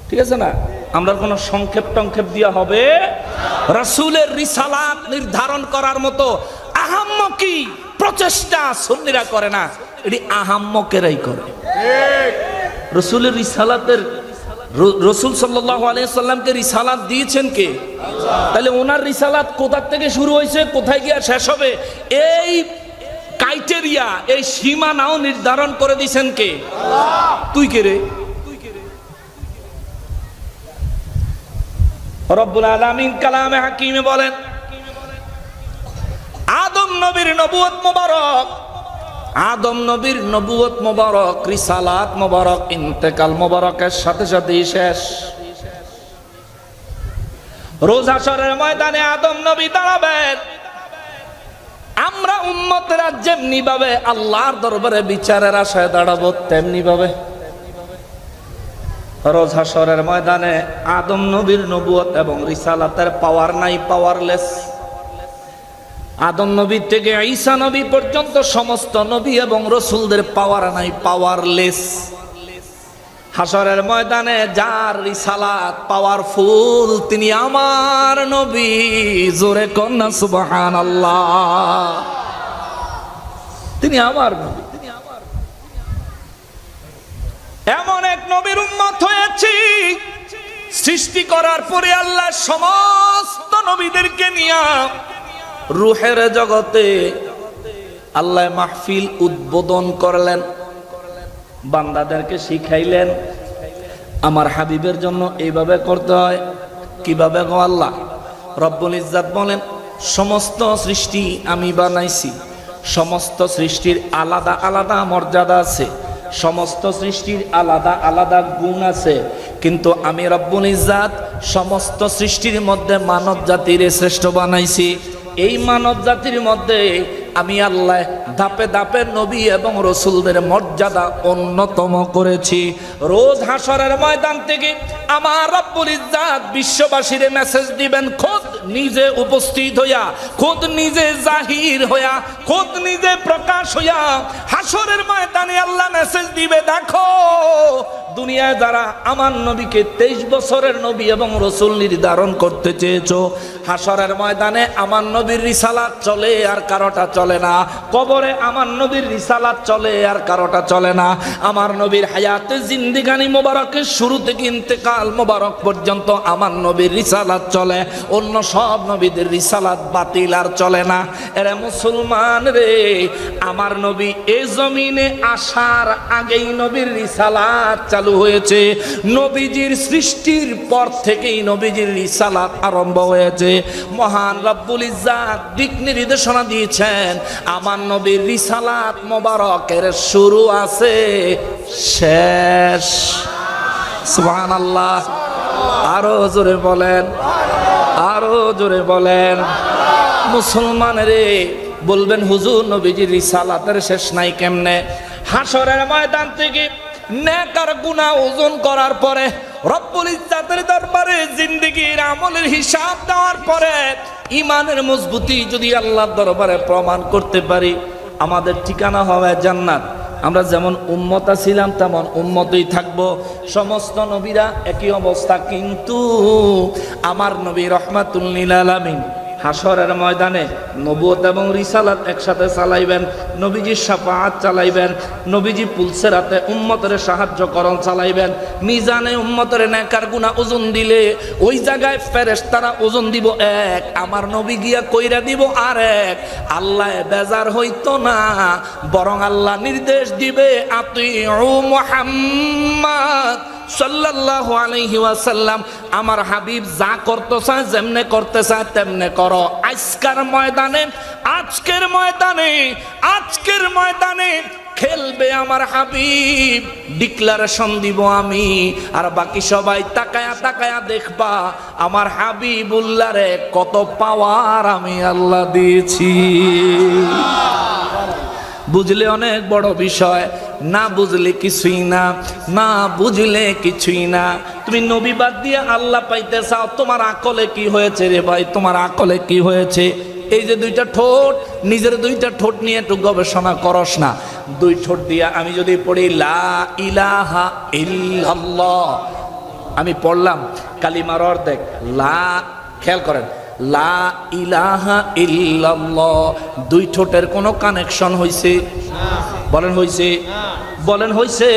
ঠিক আছে না? আমরা কোনো সংক্ষেপ টংক্ষেপ দিয়া হবে? রাসূলের রিসালাত নির্ধারণ করার মতো আহাম্মকি প্রচেষ্টা সুন্নিরা করে না, এটি আহাম্মকেরাই করে। রাসূলের রিসালাতের রাসূল সাল্লাল্লাহু আলাইহি সাল্লামকে রিসালাত দিয়েছেন কে? তাহলে ওনার রিসালাত কোথা থেকে শুরু হয়েছে, কোথায় গিয়ে শেষ হবে, এই ক্রাইটেরিয়া, এই সীমানাও নির্ধারণ করে দিয়েছেন কে? তুই কে রে? রব্বুল আলামিন কালামে হাকিমে বলেন, আদম নবীর নবুয়ত মোবারক, আদম নবীর নবুয়ত মোবারক, রিসালাত মোবারক, ইন্তেকাল মোবারকের সাথে সাথেই শেষ। রোজ হাশরের ময়দানে আদম নবী দাঁড়াবেন, আমরা উম্মতেরা যেমনি ভাবে আল্লাহর দরবারে বিচারের আশায় দাঁড়াবো তেমনি ভাবে রোজ হাশরের ময়দানে আদম নবীর নবুয়ত এবং রিসালাতের পাওয়ার নাই, পাওয়ারলেস। আদম নবী থেকে ঈসা নবী পর্যন্ত সমস্ত নবী এবং রসুলদের পাওয়ার নাই, পাওয়ারলেস। হাশরের ময়দানে যার রিসালাত পাওয়ারফুল তিনি আমার নবী, জোরে কন্যা সুবহানাল্লাহ, তিনি আমার নবী। এমন এক নবীর উম্মত হয়েছি, সৃষ্টি করার পরে আল্লাহ সমস্ত নবীদেরকে নিয়ে রূহের জগতে আল্লাহ মাহফিল উদ্বোধন করলেন, বান্দাদেরকে শিখাইলেন আমার হাবিবের জন্য এইভাবে করতে হয়। কিভাবে গো আল্লাহ? রব্বুল ইজ্জাত বলেন, সমস্ত সৃষ্টি আমি বানাইছি, সমস্ত সৃষ্টির আলাদা আলাদা মর্যাদা আছে, সমস্ত সৃষ্টির আলাদা আলাদা গুণ আছে, কিন্তু আমি রব্বুল ইজ্জাত সমস্ত সৃষ্টির মধ্যে মানব জাতির শ্রেষ্ঠ বানাইছি। এই মানব জাতির মধ্যে আমি আল্লাহ ধাপে ধাপে নবী এবং রসুলদের মর্যাদা অন্যতম করেছি। রোজ হাশরের ময়দান থেকে আমার রব্বুল ইজ্জাত বিশ্ববাসীর মেসেজ দিবেন, খোদ নিজে উপস্থিত হইয়া, খোদ নিজে জাহির হইয়া, খোদ নিজে প্রকাশ হইয়া হাশরের ময়দানে আল্লাহ মেসেজ দিবে, দেখো দুনিয়ায় যারা আমার নবীকে 23 বছরের নবী এবং রসুল নির্ধারণ করতে চেয়েছো, হাশরের ময়দানে আমার নবীর রিসালাত চলে আর কারোটা চলে না, কবরে আমার নবীর রিসালাত চলে আর কারোটা চলে না। আমার নবীর হায়াতে জিন্দিগানি মোবারকের শুরু থেকে ইন্তেকাল মোবারক পর্যন্ত আমার নবীর রিসালাত চলে, অন্য সব নবীদের রিসালাত বাতিল আর চলে না। এরে মুসলমান রে, আমার নবী এই জমিনে আসার আগেই নবীর রিসালাত চালু হয়েছে। নবীজির সৃষ্টির পর থেকেই নবীজির রিসালাত আরম্ভ হয়েছে। মহান রব্বুল ইজ্জাত দিক নির্দেশনা দিয়েছেন, আমার নবীর রিসালাত মোবারকের শুরু আছে, শেষ। সুবহানাল্লাহ, আরো জোরে বলেন, আরো জোরে বলেন। মুসলমানেরে বলবেন, হুজুর নবীজির রিসালাতের শেষ নাই কেমনে? হাশরের ময়দান থেকে নেক আর গুনাহ ওজন করার পরে রব্বুল ইজ্জাতের দরবারে জিন্দেগির আমলের হিসাব দেওয়ার পরে ইমানের মজবুতি যদি আল্লাহর দরবারে প্রমাণ করতে পারি, আমাদের ঠিকানা হবে জান্নাত। আমরা যেমন উম্মতা ছিলাম তেমন উম্মতই থাকব। সমস্ত নবীরা একই অবস্থা, কিন্তু আমার নবী রহমাতুল লিল আলামিন হাশরের ময়দানে নবুয়ত এবং রিসালাত একসাথে চালাইবেন, নবীজির শাফাআত চালাইবেন, নবীজি পুলসেরাতে উম্মতের সাহায্যকরণ চালাইবেন, মিজানে উম্মতের নেকার গুনাহ ওজন দিলে ওই জায়গায় ফেরেশতারা ওজন দিব এক, আমার নবী গিয়া কইরা দিব আর এক। আল্লাহ বেজার হইতো না, বরং আল্লাহ নির্দেশ দিবে, আতিউ মুহাম্মদ সাল্লাল্লাহু আলাইহি ওয়াসাল্লাম, আমার হাবিব যা করতে চায়, যেমনে করতে চায় তেমনে করো। আজকের ময়দানে, আজকের ময়দানে, আজকের ময়দানে খেলবে আমার হাবিব, ডিক্লারেশন দিব আমি, আর বাকি সবাই তাকায়া তাকায়া দেখবা আমার হাবিবুল্লাহ রে কত পাওয়ার আমি আল্লাহ দিয়েছি। বুঝলে অনেক বড় বিষয়, না বুঝলে কিছুই না, না বুঝলে কিছুই না। তুমি নবী বাদ দিয়ে আল্লাহ পাইতে চাও, তোমার আকলে কি হয়েছে রে ভাই, তোমার আকলে কি হয়েছে? এই যে দুইটা ঠোঁট, নিজের দুইটা ঠোঁট নিয়ে একটু গবেষণা করস না। দুই ঠোঁট দিয়া আমি যদি পড়ি লা ইলাহা ইল্লাল্লাহ, আমি পড়লাম কালিমার অর্ধেক লা, খেয়াল করেন, লা ইলাহা ইল্লাল্লাহ, দুই ঠোঁটের কোনো কানেকশন হইছে? বলেন হইছে? বলেন হইছে?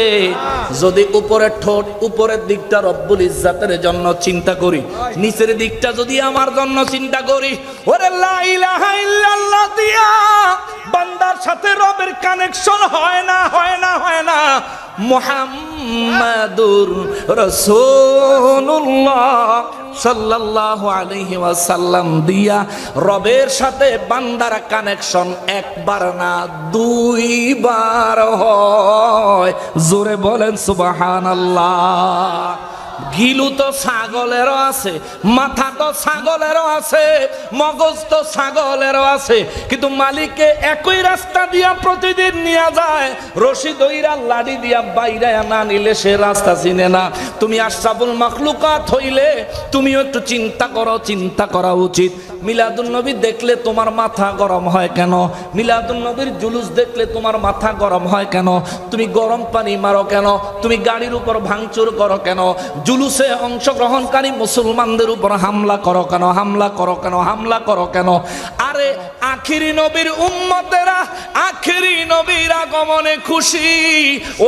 যদি উপরের ঠোঁট, উপরের দিকটা রব্বুল ইজ্জাতের জন্য চিন্তা করি, নিচের দিকটা যদি আমার জন্য চিন্তা করি, ওরে লা ইলাহা ইল্লাল্লাহ দিয়া বান্দার সাথে রবের কানেকশন হয় না, হয় না, হয় না। মুহাম্মাদুর রাসূলুল্লাহ সাল্লাল্লাহু আলাইহি ওয়াসাল্লাম দিয়া রবের সাথে বান্দার কানেকশন একবার না দুইবার হয়। জোরে বলেন সুবহানাল্লাহ। গিলু তো ছাগলেরও আছে, মাথা তো ছাগলেরও আছে, মগজ তো ছাগলেরও আছে, কিন্তু মালিককে একই রাস্তা দিয়া প্রতিদিন নিয়ে যায়। রশি দইরা লাড়ি দিয়া বাইরায়া না নিলে সে রাস্তা চিনে না। তুমি আশরাফুল মাখলুকাত হইলে তুমিও একটু চিন্তা করো, চিন্তা করা উচিত। মিলাদুন নবী দেখলে তোমার মাথা গরম হয় কেন? মিলাদুন নবীর জুলুস দেখলে তোমার মাথা গরম হয় কেন? তুমি গরম পানি মারো কেন? তুমি গাড়ির উপর ভাঙচুর করো কেন? জুলুসে অংশগ্রহণকারী মুসলমানদের উপর হামলা করো কেন? হামলা করো কেন? হামলা করো কেন? আরে আখিরি নবীর উম্মতেরা আখিরি নবীর আগমনে খুশি,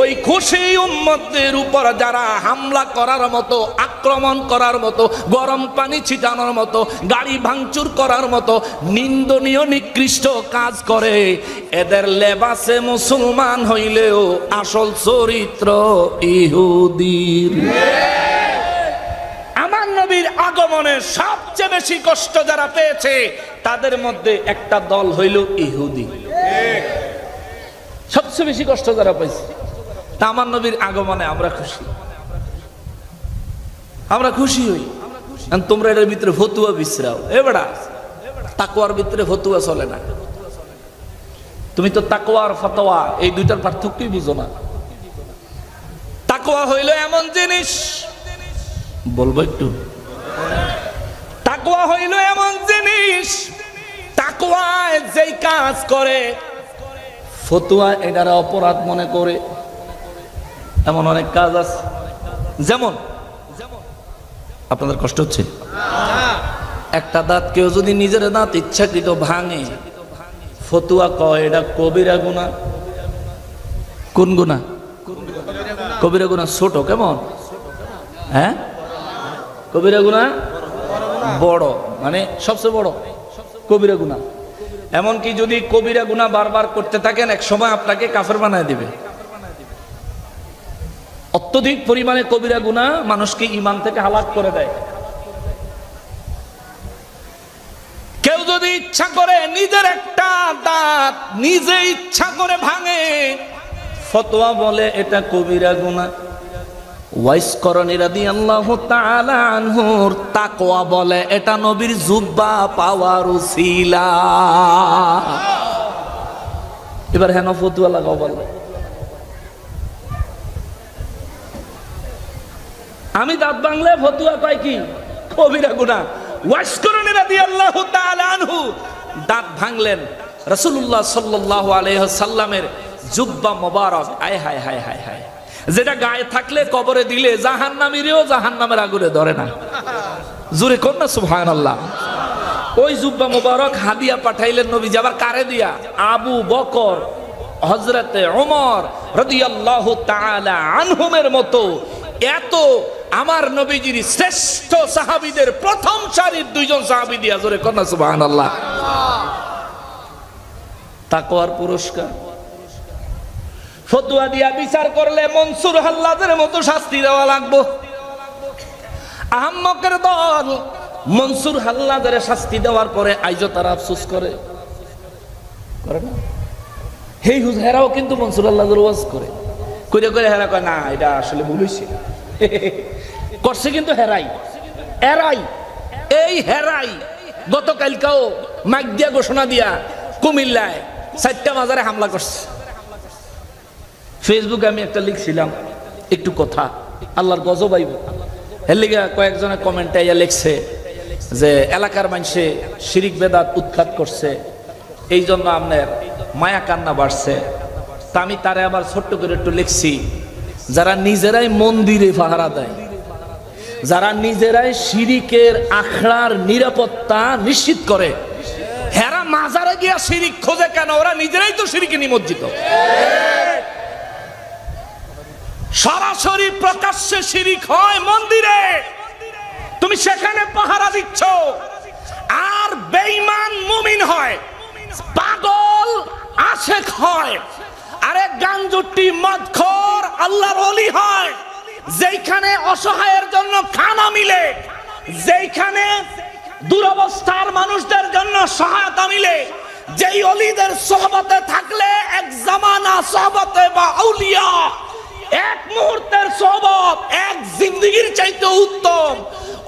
ওই খুশি উম্মতদের উপর যারা হামলা করার মতো, আক্রমণ করার মতো, গরম পানি ছিটানোর মতো, গাড়ি ভাঙচুর করার মতো নিন্দনীয় নিকৃষ্ট কাজ করে, এদের লেবাসে মুসলমান হইলেও আসল চরিত্র ইহুদির। আমার নবীর আগমনে সবচেয়ে বেশি কষ্ট যারা পেয়েছে তাদের মধ্যে একটা দল হইল ইহুদি। সবচেয়ে বেশি কষ্ট যারা পেয়েছে। তা আমার নবীর আগমনে আমরা খুশি, আমরা খুশি হই। তোমরা এটার ভিতরে ফতুয়া বিশ্রাও। এবারে তাকওয়ার ভিতরে ফতুয়া চলে না। তুমি তো তাকওয়া আর ফতোয়া এই দুইটার পার্থক্যই বুঝো না। তাকওয়া হইল এমন জিনিস, বলবো একটু, তাকওয়া হইল এমন জিনিস, তাকওয়ায় যেই কাজ করে ফতুয়া এটার অপরাধ মনে করে। এমন অনেক কাজ আছে, যেমন আপনাদের কষ্ট হচ্ছে, একটা দাঁত কেউ যদি নিজের দাঁত ইচ্ছাকৃত ভাঙে, ফতুয়া কয় এটা কবিরা গুনাহ। কোন গুনাহ? কবিরা গুনাহ। ছোট কেমন? হ্যাঁ, কবিরা গুনাহ বড়, মানে সবচেয়ে বড় কবিরা গুনাহ। এমনকি যদি কবিরা গুনাহ বারবার করতে থাকেন, এক সময় আপনাকে কাফের বানায় দিবে। অত্যধিক পরিমাণে কবিরা গুনাহ মানুষকে ঈমান থেকে হালাক করে দেয়। কেউ যদি ইচ্ছা করে নিজের একটা দাঁত নিজে ইচ্ছা করে ভাঙে, ফতোয়া বলে এটা কবিরা গুনাহ। ওয়াইস করণী রাদিয়াল্লাহু তাআলা আনহুর তাকওয়া বলে এটা নবীর জুব্বা পাওয়ার উসিলা। এবার হেন ফতোয়া লাগাও বলে আমি দাঁত ভাঙলে ফতোয়া কয় কি কবিরা গুনাহ। ওয়াইস করণী রাদিয়াল্লাহু তাআলা আনহু দাঁত ভাঙলেন, রাসূলুল্লাহ সাল্লাল্লাহু আলাইহি ওয়াসাল্লামের জুব্বা মোবারক, আয় হায় হায় হায় হায়, যেটা গায়ে থাকলে কবরে দিলে জাহান্নামীরেও জাহান্নামের আগুনে ধরে না। জোরে কোন না সুবহানাল্লাহ। ওই জুব্বা মোবারক হাদিয়া পাঠাইলেন নবী। আবার কারে দিয়া? আবু বকর, হযরতে ওমর রাদিয়াল্লাহু তাআলা আনহুমের মতো এত আমার নবীজির শ্রেষ্ঠ সাহাবীদের প্রথম সারির দুইজন সাহাবী দিয়া। জোরে কোন না সুবহানাল্লাহ। তাকওয়ার পুরস্কার। ফতোয়া দিয়া বিচার করলে মনসুর হাল্লাদের মতো শাস্তি দেওয়া লাগবো। আহম্মকের দল মনসুর হাল্লাদের শাস্তি দেওয়ার পরে আইজো তারা আফসোস করে না? হেই হেরাও কিন্তু মনসুর আল্লাহর ওয়াজ করে করে করে হেরা কয় না এটা আসলে ভুল হয়েছে করছে কিন্তু হেরাই এরাই এই হেরাই গতকালকেও মাইক দিয়া ঘোষণা দিয়া কুমিল্লায় 4টা মাজারে হামলা করছে। ফেসবুকে আমি একটা লিখছিলাম একটু কথা আল্লাহর গজব আইব এর লিগা কয়েকজনে কমেন্টে আইয়া লিখছে যে এলাকার মানুষে শিরিক বেদাত উৎখাত করছে, এই জন্য আপনার মায়া কান্না বাড়ছে। তা আমি তারে আবার ছোট্ট করে একটু লিখছি, যারা নিজেরাই মন্দিরে পাহারা দেয়, যারা নিজেরাই শিরিকের আখড়ার নিরাপত্তা নিশ্চিত করে, হেরা মাজারে গিয়া শিরিক খোঁজে কেন? ওরা নিজেরাই তো শিরিকে নিমজ্জিত। সরাসরি প্রকাশ্যে শিরিক হয় মন্দিরে, তুমি সেখানে পাহারা দিচ্ছ। আর বেঈমান মুমিন হয়, পাগল আশেক হয়, আরে গাঞ্জুটি মদখোর আল্লাহর ওলি হয়। যেখানে অসহায়ের জন্য খানা মিলে, যেখানে দুরবস্থার মানুষদের জন্য সহায়তা মিলে, যেই ওলিদের সোহবতে থাকলে এক জামানা সোহবতে বা আউলিয়া এক মুহূর্তের সোহবত এক জিন্দেগির চাইতে উত্তম,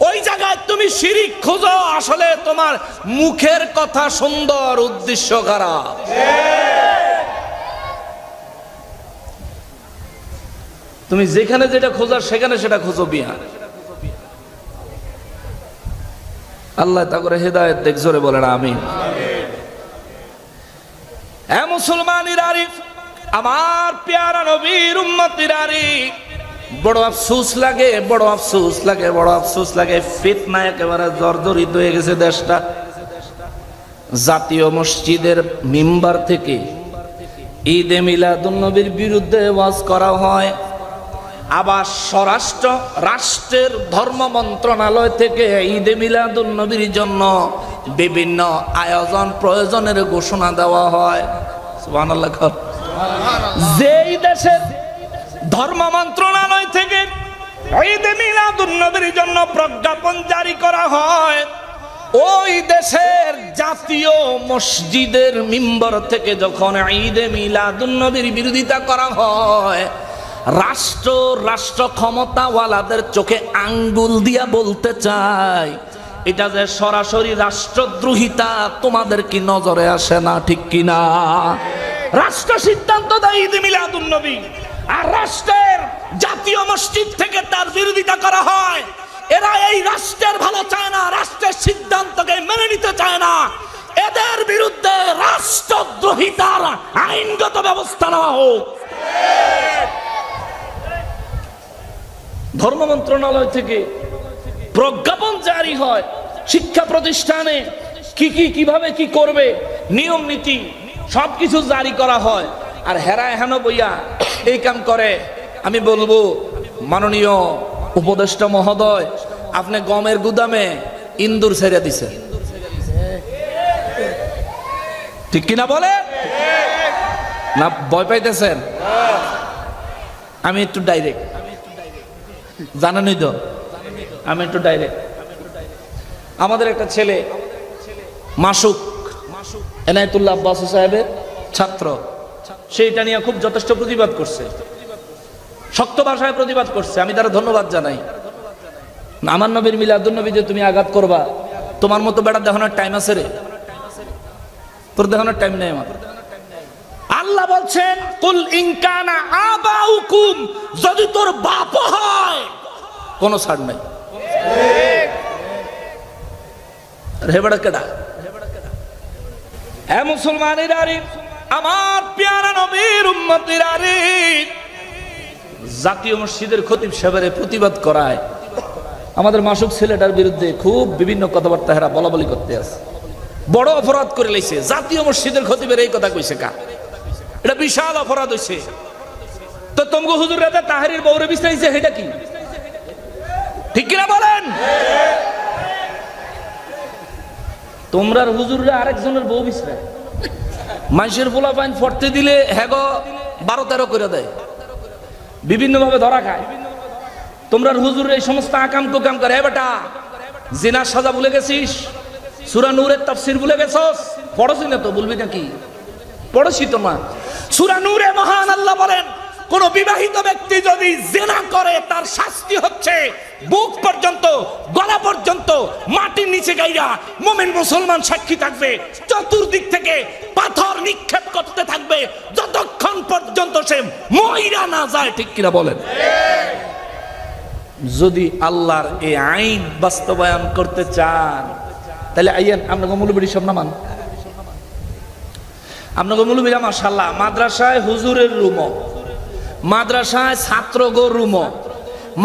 ওই জায়গায় তুমি শিরিক খোঁজো, আসলে তোমার মুখের কথা সুন্দর, উদ্দেশ্য খারাপ। তুমি যেখানে যেটা খোঁজার সেখানে সেটা খোঁজো বিয়া। আল্লাহ তা করে হেদায়েত দেখ, জোরে বলেন আমিন। এ মুসলমানির আরিফ, আমার প্যারা নবীর উম্মতির আরিফ, বড় আফসোস লাগে, বড় আফসোস লাগে, বড় আফসোস লাগে। ফিতনা একেবারে জর্জরিত হয়ে গেছে দেশটা। জাতীয় মসজিদের মিম্বার থেকে ঈদে মিলাদুন নবীর বিরুদ্ধে ওয়াজ করা হয়, আবার স্বরাষ্ট্র রাষ্ট্রের ধর্ম মন্ত্রণালয় থেকে ঈদে মিলাদুন নবীর জন্য বিভিন্ন আয়োজন প্রয়োজনের ঘোষণা দেওয়া হয়। সুবহানাল্লাহ। যেই দেশের ধর্ম মন্ত্রণালয় থেকে ঈদে মিলাদুন নবীর জন্য প্রজ্ঞাপন জারি করা হয়, ওই দেশের জাতীয় মসজিদের মিম্বর থেকে যখন ঈদে মিলাদুন নবীর বিরোধিতা করা হয়, রাষ্ট্র ক্ষমতাওয়ালাদের চোখে আঙ্গুল দিয়া বলতে চায়, এটা যে সরাসরি রাষ্ট্রদ্রোহিতা, তোমাদের কি নজরে আসে না? ঠিক কিনা? রাষ্ট্র সিদ্ধান্ত দেয় ঈদে মিলাদুন নবী, আর রাষ্ট্রের জাতীয় মসজিদ থেকে তার বিরোধিতা করা হয়। এরা এই রাষ্ট্রের ভালো চায় না, রাষ্ট্রের সিদ্ধান্তকে মেনে নিতে চায় না। এদের বিরুদ্ধে রাষ্ট্রদ্রোহিতার আইনগত ব্যবস্থা নেওয়া হোক। ধর্ম মন্ত্রণালয় থেকে প্রজ্ঞাপন জারি হয়, শিক্ষা প্রতিষ্ঠানে কিভাবে কি করবে, নিয়ম নীতি সবকিছু জারি করা হয়। আর হেরা হেন বইয়া এই কাম করে। আমি বলবো, মাননীয় উপদেষ্টা মহোদয়, আপনি গমের গুদামে ইন্দুর ছেড়ে দিছে, ঠিক কিনা বলে না? ভয় পাইতেছেন? আমি একটু ডাইরেক্ট, জানেনই তো, আমি একটু ডাইরেক্ট। আমাদের একটা ছেলে মাসুক, এনায়েতুল্লাহ আব্বাস সাহেবের ছাত্র, সেইটা নিয়ে খুব যথেষ্ট প্রতিবাদ করছে, শক্ত ভাষায় প্রতিবাদ করছে। আমি তারা ধন্যবাদ জানাই। আমার নবীর মিলাদুন নবী যে তুমি আঘাত করবা, তোমার মতো বেটা দেখানোর টাইম আছে রে? তোর দেখানোর টাইম নেই আমার। আল্লাহ বলছেন, কুল ইন কানা আবাউকুম, যদি তোর বাপ হয় কোনো ছাড় নাই। রে বেটা কেডা? হে মুসলমানের আরিফ, আমার প্যারা নবীর উম্মতের আরিফ, জাতীয় মসজিদের খতিব সাহেবের প্রতিবাদ করায় আমাদের মাসুক ছেলেটার বিরুদ্ধে খুব বিভিন্ন কথাবার্তা হেরা বলা বলি করতে আছে। বড় অপরাধ করে লাইছে। জাতীয় মসজিদের খতিবের এই কথা কইছে কা? এটা বিশাল অপরাধ হইছে। তো তোমগো হুজুর রাতে তাহরির বউরে বিছাইছে, এটা কি ঠিক কিনা বলেন? তোমরার হুজুররা আরেকজনের বউ বিছায়, মানুষের পোলা পাইন ফরতে দিলে হ্যাগো 12-13 করে দেয়, বিভিন্ন ভাবে ধরা খায়। তোমরা হুজুর এই সমস্ত আকাম কুকাম করে। হে বেটা, জিনার সাজা ভুলে গেছিস? সূরা নূরের তাফসীর ভুলে গেছস? পড়ছিস না তো, বলবি নাকি? পড়ছি তো না। সূরা নূরে মহান আল্লাহ বলেন, কোন বিবাহিত ব্যক্তি যদি জিনা করে তার শাস্তি হচ্ছে বুক পর্যন্ত, গলা পর্যন্ত মাটির নিচে গাইরা মুমিন মুসলমান সাক্ষী থাকবে, চতুর্দিক থেকে পাথর নিক্ষেপ করতে থাকবে যতক্ষণ পর্যন্ত সে মইরা না যায়। ঠিক কিনা বলেন? যদি আল্লাহর এই আইন বাস্তবায়ন করতে চান তাহলে আইয়েন আপনাকে মৌলবী সব নামান। আপনাকে মৌলবীরা মাশাআল্লাহ মাদ্রাসায় হুজুরের রুমো, মাদ্রাসায় ছাত্র গো রুমো,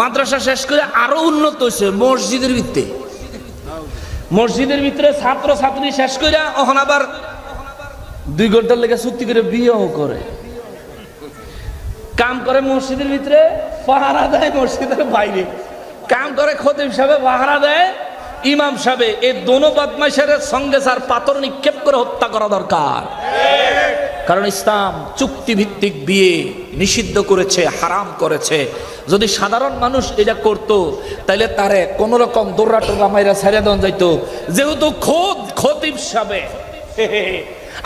মাদ্রাসা শেষ করে আরো উন্নত হয়েছে মসজিদের ভিতরে। মসজিদের ভিতরে ছাত্র ছাত্রী শেষ করে ওখানে আবার 2 ঘন্টার লেগে চুক্তি করে বিয়েও করে, কাম করে মসজিদের ভিতরে, পাহারা দেয় মসজিদের বাইরে, কাম করে খতিব সাহেব, পাহারা দেয় ইমাম সাহেব। এই দোনো বদমাইশের সঙ্গে স্যার পাথর নিক্ষেপ করে হত্যা করা দরকার। কারণ ইসলাম চুক্তিভিত্তিক বিয়ে নিষিদ্ধ করেছে, হারাম করেছে। যদি সাধারণ মানুষ এটা করত তাহলে তারে কোন রকম দৌড়া টোড়া মাইরা ছেড়ে দেওয়া যাইত। যেহেতু খোদ খতিব সাহেব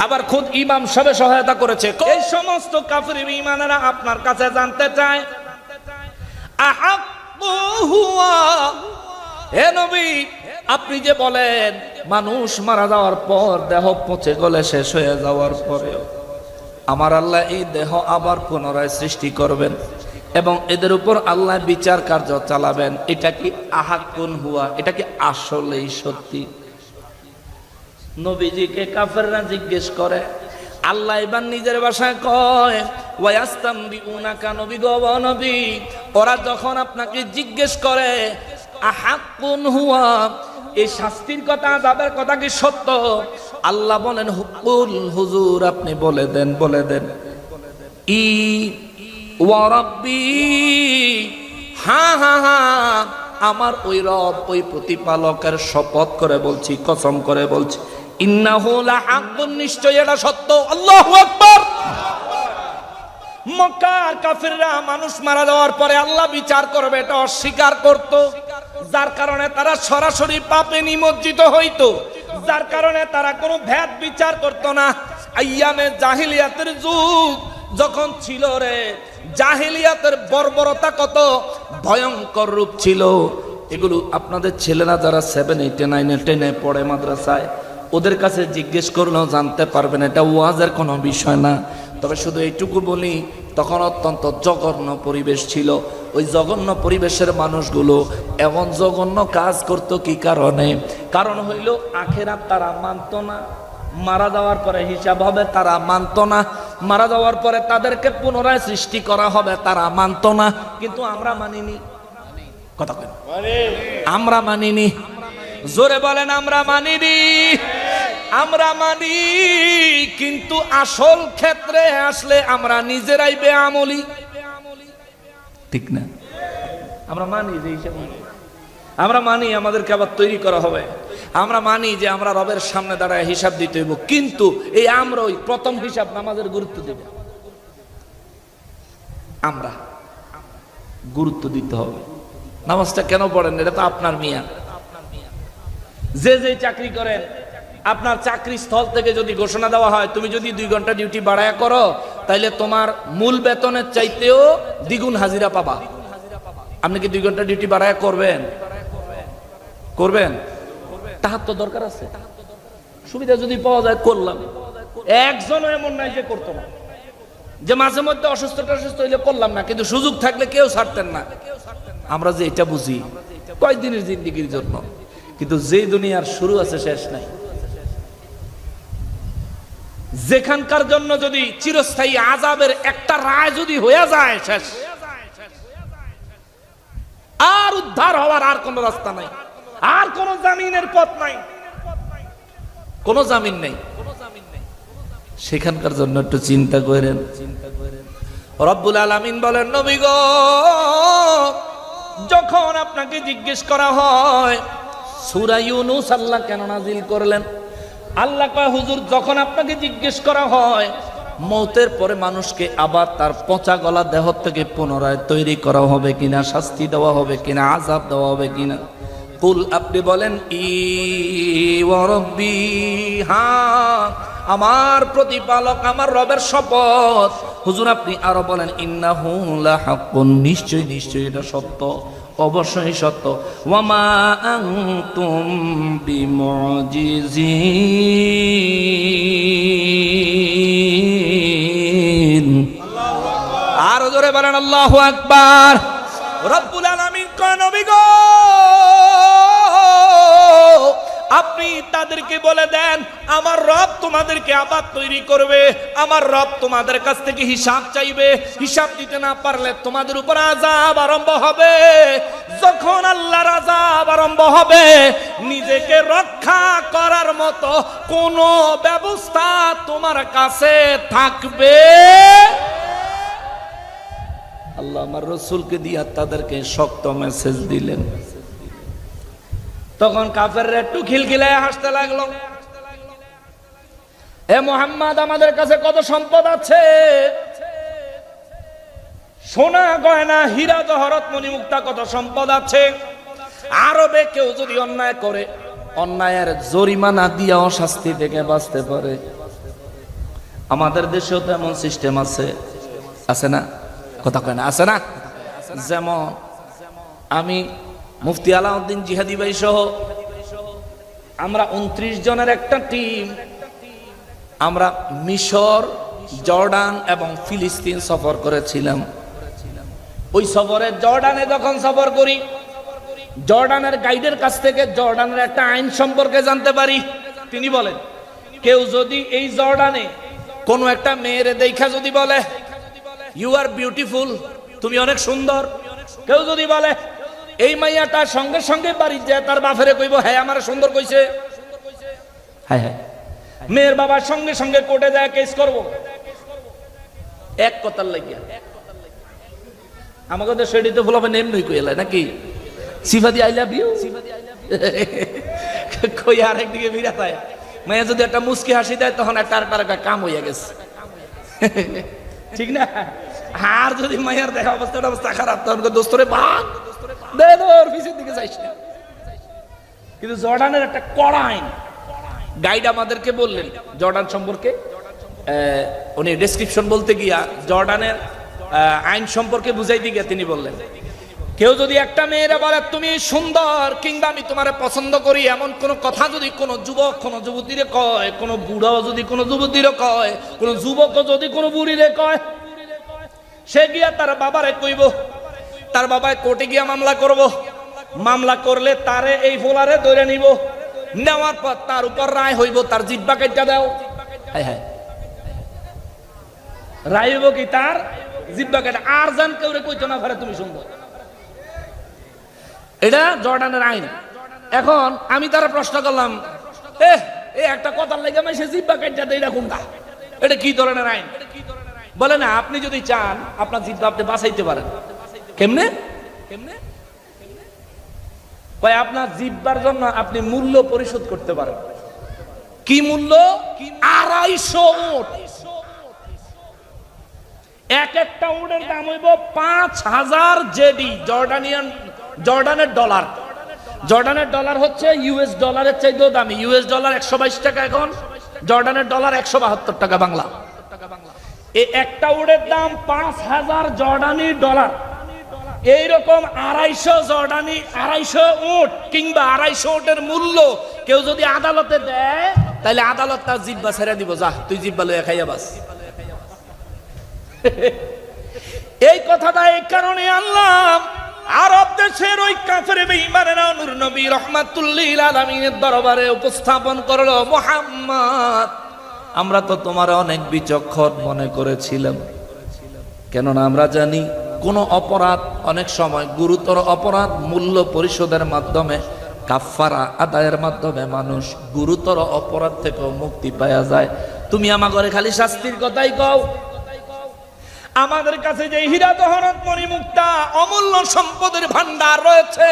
আবার খোদ ইমাম সাহেব সহায়তা করেছে। এই সমস্ত কাফির ইমানেরা আপনার কাছে জানতে চায়, হে নবী আপনি যে বলেন মানুষ মারা যাওয়ার পর দেহ পচে গলে শেষ হয়ে যাওয়ার পরেও আমার আল্লাহ এই দেহ আবার পুনরায় সৃষ্টি করবেন এবং এদের উপর আল্লাহ বিচার কার্য চালাবেন, এটা কি আহাক্কুন হুয়া, এটা কি আসলেই সত্যি? নবীজিকে কাফেররা জিজ্ঞেস করে, আল্লাহ এবার নিজের ভাষায় কয়, ওয়ায়াস্তামবিউনাকা নবী গো নবী, ওরা যখন আপনাকে জিজ্ঞেস করে আহাক্কুন হুয়া, এই শাস্তির কথা, আযাবের কথা কি সত্য? আল্লাহ বলেন, হুকুল হুজুর আপনি বলে দেন, বলে দেন। ই ওয়া রাব্বি, হ্যাঁ হ্যাঁ হ্যাঁ, আমার ওই রব, ওই প্রতিপালকের শপথ করে বলছি, কসম করে বলছি, ইন্নাহু লাহাক্কুন, নিশ্চয় এটা সত্য। আল্লাহু আকবার। মক্কার কাফিররা মানুষ মারা যাওয়ার পরে আল্লাহ বিচার করবে এটা অস্বীকার করত, যার কারণে তারা সরাসরি পাপে নিমজ্জিত হইতো, যার কারণে তারা কোনো ভেদ বিচার করত না। আইয়ামে জাহিলিয়াতের যুগ যখন ছিল রে, জাহিলিয়াতের বর্বরতা কত ভয়ঙ্কর রূপ ছিল, এগুলো আপনাদের ছেলেরা যারা 7, 8, 9, 10 পড়ে মাদ্রাসায়, ওদের কাছে জিজ্ঞেস করলেও জানতে পারবেন, এটা ওয়াজের কোনো বিষয় না। তবে শুধু এইটুকু বলি, তখন অত্যন্ত জঘন্য পরিবেশ ছিল। ওই জঘন্য পরিবেশের মানুষগুলো এমন জঘন্য কাজ করত কি কারণে? কারণ হইল আখেরাত তারা মানত না, মারা যাওয়ার পরে হিসাব হবে তারা মানত না, মারা যাওয়ার পরে তাদেরকে পুনরায় সৃষ্টি করা হবে তারা মানত না। কিন্তু আমরা মানিনি। কথা বলেন, আমরা মানিনি। জোরে বলেন, আমরা মানিনি। আমরা মানি, কিন্তু আসল ক্ষেত্রে আসলে আমরা নিজেরাই বেআমলি। ঠিক না? আমরা মানি যে হিসাবে, আমরা মানি আমাদেরকে আবার তৈরি করা হবে, আমরা মানি যে আমরা রবের সামনে দাঁড়ায় হিসাব দিতে হইব, কিন্তু এই আমরা ওই প্রথম হিসাব নামাজের গুরুত্ব দেব, আমরা গুরুত্ব দিতে হবে। নামাজটা কেন পড়েন? এটা তো আপনার মিয়া। যে যে চাকরি করেন, আপনার চাকরি স্থল থেকে যদি ঘোষণা দেওয়া হয় তুমি যদি 2 ঘন্টা ডিউটি বাড়ায়া করো তাইলে তোমার মূল বেতনের চাইতেও দ্বিগুণ হাজিরা পাবা, আপনি কি 2 ঘন্টা ডিউটি বাড়ায়া করবেন? করবেন? তাহার তো দরকার আছে, সুবিধা যদি পাওয়া যায় করলাম। একজনও এমন নাই যে করতো না, যে মাঝে মধ্যে অসুস্থ হইলে করলাম না, কিন্তু সুযোগ থাকলে কেউ ছাড়তেন না। আমরা যে এটা বুঝি কয়েকদিনের জিন্দেগির জন্য, কিন্তু যে দুনিয়ার শুরু আছে শেষ নাই, যেখানকার জন্য যদি চিরস্থায়ী আযাবের একটা রায় যদি হয়ে যায় শেষ, আর উদ্ধার হওয়ার আর কোন রাস্তা নাই, আর কোন জামিনের পথ নাই, কোন জামিন নেই। সেখানকার জন্য একটু চিন্তা করেন। রব্বুল আলামিন বলেন, নবী গো যখন আপনাকে জিজ্ঞেস করা হয় সূরা ইউনূস আল্লাহ কেন নাজিল করলেন, আল্লাহ কয় হুজুর যখন আপনাকে জিজ্ঞেস করা হয় মৌতের পরে মানুষকে আবার তার পচা গলা দেহ থেকে পুনরায় তৈরি করা হবে কিনা, শাস্তি দেওয়া হবে কিনা, আযাব দেওয়া হবে কিনা, কুল আপনি বলেন ই ওয়া রাব্বি, হ্যাঁ আমার প্রতিপালক আমার রবের শপথ। হুজুর আপনি আরো বলেন ইন্নাহু লাহাক্কুন, নিশ্চয় নিশ্চয় এটা সত্য, অবশ্যই সত্য। ওয়ামা আনতুম বিমুজিজিন। আরো জোরে বলেন আল্লাহু আকবার। রব্বুল আলামিন কয় নবী গো, আপনি তাদেরকে বলে দেন আমার রব তোমাদেরকে আবার তৈরি করবে, আমার রব তোমাদের কাছ থেকে হিসাব চাইবে, হিসাব দিতে না পারলে তোমাদের উপর আযাব আরম্ভ হবে। যখন আল্লাহর আযাব আরম্ভ হবে, নিজেকে রক্ষা করার মতো কোনো ব্যবস্থা তোমার কাছে থাকবে। আল্লাহ আমার রসুলকে দিয়া তাদেরকে শক্ত মেসেজ দিলেন। তখন কাফেররা একটু খিলখিলায় হাসতে লাগলো। হে মুহাম্মদ, আমাদের কাছে কত সম্পদ আছে, সোনা গয়না হীরা জহরত মণিমুক্তা কত সম্পদ আছে। আরবে কেউ যদি অন্যায় করে, অন্যায়ের জরিমানা দিয়াও শাস্তি থেকে বাঁচতে পারে। আমাদের দেশেও তো এমন সিস্টেম আছে, আছে না? কথা কয় না, আছে না? যেমন আমি মুফতি আলাউদ্দিন জিহাদি ভাই সহ আমরা 29 জনের একটা টিম, আমরা মিশর, জর্ডান এবং ফিলিস্তিন সফর করেছিলাম। ওই সফরে জর্ডানে যখন সফর করি, জর্ডানের গাইডের কাছ থেকে জর্ডানের একটা আইন সম্পর্কে জানতে পারি। তিনি বলেন কেউ যদি এই জর্ডানে কোনো একটা মেয়েরে দেখা যদি বলে ইউ আর বিউটিফুল, তুমি অনেক সুন্দর, কেউ যদি বলে এই মাইয়াটা সঙ্গে সঙ্গে বাড়ি যায় তার বাপেরে কইব হ্যাঁ আমার সুন্দর কইছে। হ্যাঁ হ্যাঁ, মেয়ের বাবার সঙ্গে সঙ্গে কোর্টে যায় কেস করব এক কথার লাগিয়া। আমাকে তো সেটিতে ফুলাবে নেম নই কইলা নাকি সিফাতি আই লাভ ইউ কই আরেক দিকে বিরাট হয়। মাইয়া যদি একটা মুস্কি হাসি দেয় তখন একটা কাম হইয়া গেছে, ঠিক না? আর যদি মাইয়ার দেখা অবস্থা খারাপ তখন দোস্তরে ভাগ দে দৌড় পিছের দিকে যাইস না। কিন্তু জর্ডানের একটা কড়া আইন, গাইড আমাদেরকে বললেন জর্ডান সম্পর্কে, উনি ডেসক্রিপশন বলতে গিয়া জর্ডানের আইন সম্পর্কে বুঝাইতে গিয়া তিনি বললেন কেউ যদি একটা মেয়েরা বলে তুমি সুন্দর কিংবা আমি তোমারে পছন্দ করি, এমন কোন কথা যদি কোনো যুবক কোনো যুবতীরে কয়, কোনো বুড়াও যদি কোনো যুবতীরে কয়, কোনো যুবক যদি কোনো বুড়িরে কয়, সে গিয়া তার বাবারে কইব, তার বাবায় কোর্টে গিয়া মামলা করব, মামলা করলে তারে এই ফোলারে ধরে নিব, নেওয়ার পর তার উপর রায় হইব তার জিহ্বা কাইটা দাও। হ্যাঁ হ্যাঁ, রায় হইব কি তার জিহ্বা কাইটা, আর জান কেউ রে কইতো না ভারে তুমি সুন্দর। এটা জর্ডানের আইন। এখন আমি তারা প্রশ্ন করলাম এ একটা কথার লাগে সে জিহ্বা কাইটা দেয়, এটা কোনটা, এটা কি ধরনের আইন? বলে না আপনি যদি চান আপনার জিহ্বা আপনি বাঁচাইতে পারেন। কেমনে? কয় আপনার জিহ্বার জন্য আপনি মূল্য পরিশোধ করতে পারেন। কি মূল্য? 250 উট। এক একটা উটের দাম হইব 5000 জেডি, জর্ডানের ডলার। জর্ডানের ডলার হচ্ছে ইউএস ডলারের চাইতেও দামি। ইউএস ডলার 122 টাকা এখন, জর্ডানের ডলার 172 টাকা বাংলা। এই একটা উটের দাম 5000 জর্ডানি ডলার। এইরকম 250 উট কিংবা 250 উটের মূল্য কেউ যদি আদালতে দেয়, তাহলে আদালত তার জিহ্বা ছেড়ে দিব, যা তুই জিহ্বা লইয়া খাইয়া বাস। এই কথাটা এই কারণে আনলাম, আরব দেশের ওই কাফের বেঈমানেরা নূর নবী রাহমাতুল্লিল আলামিনের দরবারে উপস্থাপন করলো, মুহাম্মদ আমরা তো তোমার অনেক বিচক্ষণ মনে করেছিলাম, কেননা আমরা জানি কোন অপরাধ অনেক সময় গুরুতর অপরাধ মূল্য পরিশোধের মাধ্যমে, কাফারা আদায়ের মাধ্যমে মানুষ গুরুতর অপরাধ থেকে মুক্তি পাওয়া যায়। তুমি আমার ঘরে খালি শাস্তির কথাই কও, আমাদের কাছে যে হীরা জহরত মণিমুক্তা অমূল্য সম্পদের ভান্ডার রয়েছে,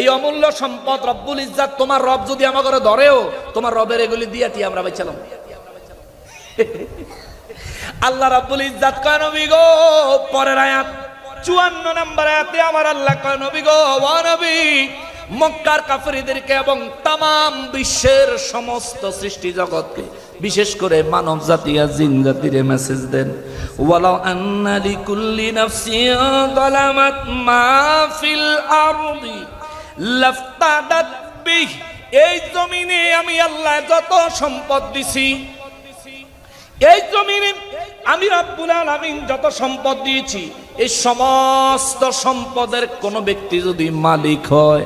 এই অমূল্য সম্পদ রব্বুল ইজ্জাত তোমার রব যদি আমার ঘরে ধরেও, তোমার রবের এগুলি দিয়াটি আমরা বেচালাম। আল্লাহ রাব্বুল ইজ্জাত কয় নবী গো, পরের আয়াত 54 নম্বর আয়াতে আমার আল্লাহ কয় নবী গো, ওয়া নবী মক্কার কাফেরদেরকে এবং তামাম বিশ্বের সমস্ত সৃষ্টি জগৎকে, বিশেষ করে মানব জাতি আর জিন জাতির মেসেজ দেন, ওয়ালাউ আন্না লিকুল্লি নাফসিন যালামাত মা ফিল আরদি লাফতাদাত বিহ। এই জমিনে আমি আল্লাহ যত সম্পদ দিছি, এই জমিনে আমি রব্বুল আলামিন যত সম্পদ দিয়েছি, এই সমস্ত সম্পদের কোন ব্যক্তি যদি মালিক হয়,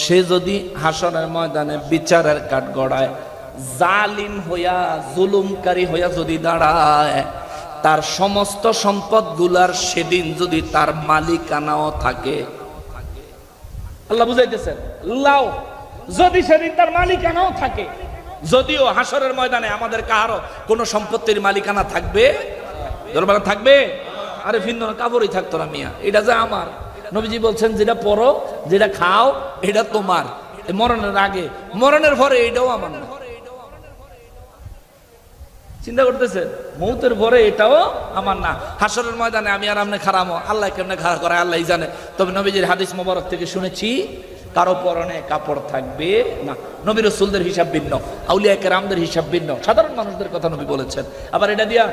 সে যদি হাসরের ময়দানে বিচারের কাঠগড়ায় জালিম হইয়া জুলুমকারী হইয়া যদি দাঁড়ায়, তার সমস্ত সম্পদগুলার সেদিন যদি তার মালিকানাও থাকে, আল্লাহ বুঝাইতেছেন, লাও যদি সেদিন তার মালিকানাও থাকে, যদিও হাসরের ময়দানে আমাদের কারো কোন সম্পত্তির মালিকানা থাকবে, দরবার থাকবে, আরে ভিন্ন কাপড়ই থাকতো না মিয়া, এটা যে আমার। নবীজি বলছেন যেটা পরো, যেটা খাও, এটা তোমার, মরণের আগে, মরণের পরে এটাও আমার না। চিন্তা করতেছেন, মৌতের পরে এটাও আমার না। হাসরের ময়দানে আমি আর আপনি খারামো, আল্লাহ কেমনে খারাপ করে আল্লাহ জানে। তবে নবীজির হাদিস মোবারক থেকে শুনেছি, কারো পরনে কাপড় থাকবে না। নবী রাসূলদের হিসাব ভিন্ন, আউলিয়া কেরামদের হিসাব ভিন্ন, সাধারণ মানুষদের কথা নবী বলেছেন। আবার এটা দিয়া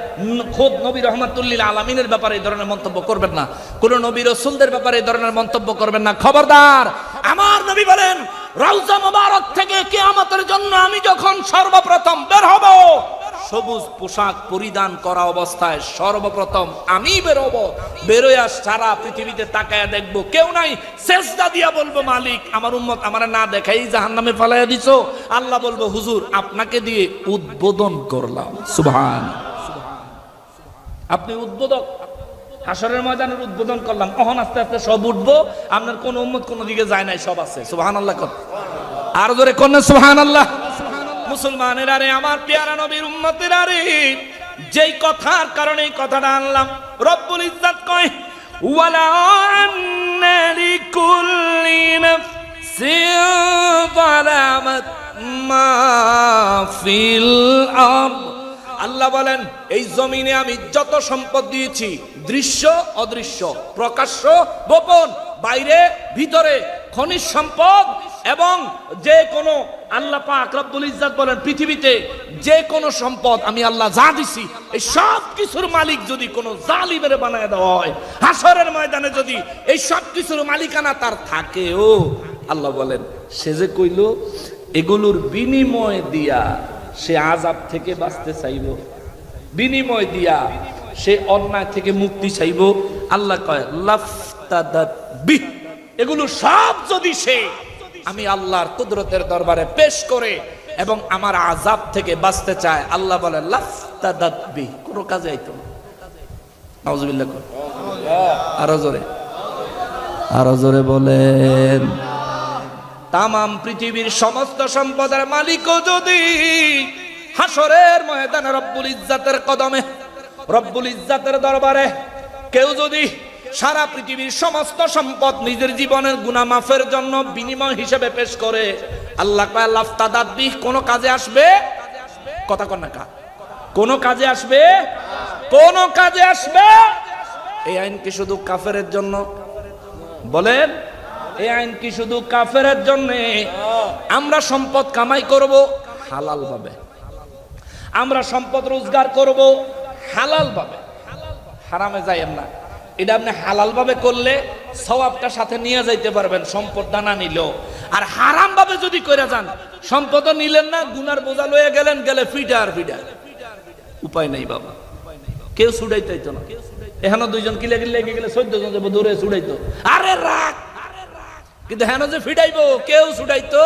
খোদ নবী রাহমাতুল লিল আলামিনের ব্যাপারে এই ধরনের মন্তব্য করবেন না, কোন নবী রাসূলদের ব্যাপারে এই ধরনের মন্তব্য করবেন না। খবরদার, আমার নবী বলেন, রওজা মোবারক থেকে কিয়ামতের জন্য আমি যখন সর্বপ্রথম বের হব, সবুজ পোশাক পরিধান করা অবস্থায় সর্বপ্রথম আমি বেরোবো। বেরোয়া সারা পৃথিবীতে তাকায়া দেখবো, কেউ নাই। সেজদা দিয়া বলবো, মালিক আমার উম্মত আমার না দেখাই জাহান্নামে ফালাইয়া দিছো। আল্লাহ বলবো, হুজুর আপনাকে দিয়ে উদ্বোধন করলাম। সুবহান, আপনি উদ্বোধক, হাসরের ময়দানের উদ্বোধন করলাম। তখন আস্তে আস্তে সব উঠবো, আপনার কোন উম্মত কোন দিকে যায় নাই, সব আছে। সুবহানাল্লাহ, আর জোরে কোন সুবহানাল্লাহ। মুসলমানের আরে, আমার পেয়ারা নবীর উম্মতের আরে, যেই কথার কারণে এই কথাটা আনলাম, রব্বুল ইজ্জত কয়, ওয়ালা আন্না লিকুল্লি নাফসিন যালামাত মা ফিল আরদ। আল্লাহ বলেন, এই জমিনে আমি যত সম্পদ দিয়েছি, দৃশ্য অদৃশ্য, প্রকাশ্য গোপন, বাইরে ভিতরে, খনিজ সম্পদ এবং যে কোনো, আল্লাহ পাক রব্বুল ইজ্জত বলেন, পৃথিবীতে যে কোনো সম্পদ আমি আল্লাহ যা দিছি, এই সব কিছুর মালিক যদি কোনো জালিমের বানায় দেওয়া হয়, হাসরের ময়দানে যদি এই সব কিছুর মালিকানা তার থাকেও, আল্লাহ বলেন, সে যে কইল এগুলোর বিনিময় দিয়া সে আযাব থেকে বাঁচতে চাইব, বিনিময় দিয়া সে অন্যায় থেকে মুক্তি চাইব। আল্লাহ কয়, লাফতাদাত বিহ। এগুলো সব যদি সে আমি আল্লাহর কুদরতের দরবারে পেশ করে এবং আমার আযাব থেকে বাঁচতে চায়, আল্লাহ বলে লাফতাদাত বিহ, কোনো কাজে আইতো না। নাউজুবিল্লাহ। আরো জোরে বলেন। তামাম পৃথিবীর সমস্ত সম্পদের মালিকও যদি হাসরের ময়দানে রব্বুল ইজ্জতের কদমে, রব্বুল ইজ্জতের দরবারে কেউ যদি সারা পৃথিবীর সমস্ত সম্পদ নিজের জীবনের গুনাহ মাফের জন্য বিনিময় হিসেবে পেশ করে, আল্লাহ কয় লাফতাদাত বিহ, কোন কাজে আসবে? কথা কন না কা, কোন কাজে আসবে? কোন কাজে আসবে? এই আইন কি শুধু কাফেরের জন্য? বলেন, এই আইন কি শুধু কাফেরের জন্য? আমরা সম্পদ কামাই করব হালাল ভাবে, আমরা সম্পদ রোজগার করব হালাল ভাবে, হারামে যাইয়েন না। এটা আপনি হালাল ভাবে করলে সওয়াবটা সাথে নিয়ে যাইতে পারবেন, সম্পদ দানা নিল। আর হারাম ভাবে যদি করে যান, সম্পদ নিলেন না, গুনার বোঝা লয়ে গেলেন, গেলে ফিটা আর ফিটা, উপায় নাই বাবা। কেউ ছুটাইতো না, এখানে দুইজন কিলে কিলে লেগে গেলে 14 জন যাবো দূরে ছুটাইতো, আরে রাখ, কিন্তু হেন যে ফিটাইবো কেউ ছুটাইতো।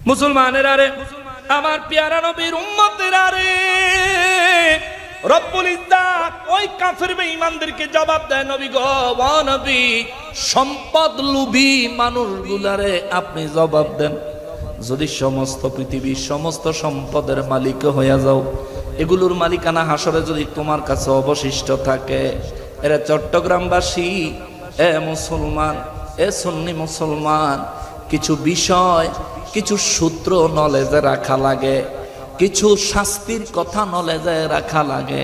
মুসলমানের আরে, আমার পেয়ারা নবীর উম্মতের আরে, রব্বুল ইজ্জত ওই কাফের বেঈমানদেরকে জবাব দেয়, নবী গো, ও নবী, সম্পদ লোভী মানুষগুলারে আপনি জবাব দেন, যদি সমস্ত পৃথিবীর সমস্ত সম্পদের মালিক হইয়া যাও, এগুলোর মালিকানা হাসরে যদি তোমার কাছে অবশিষ্ট থাকে, এরা চট্টগ্রামবাসী, এ মুসলমান, এ সুন্নি মুসলমান, কিছু বিষয়, কিছু সূত্র নলেজে রাখা লাগে, কিছু শাস্তির কথা নলেজে রাখা লাগে,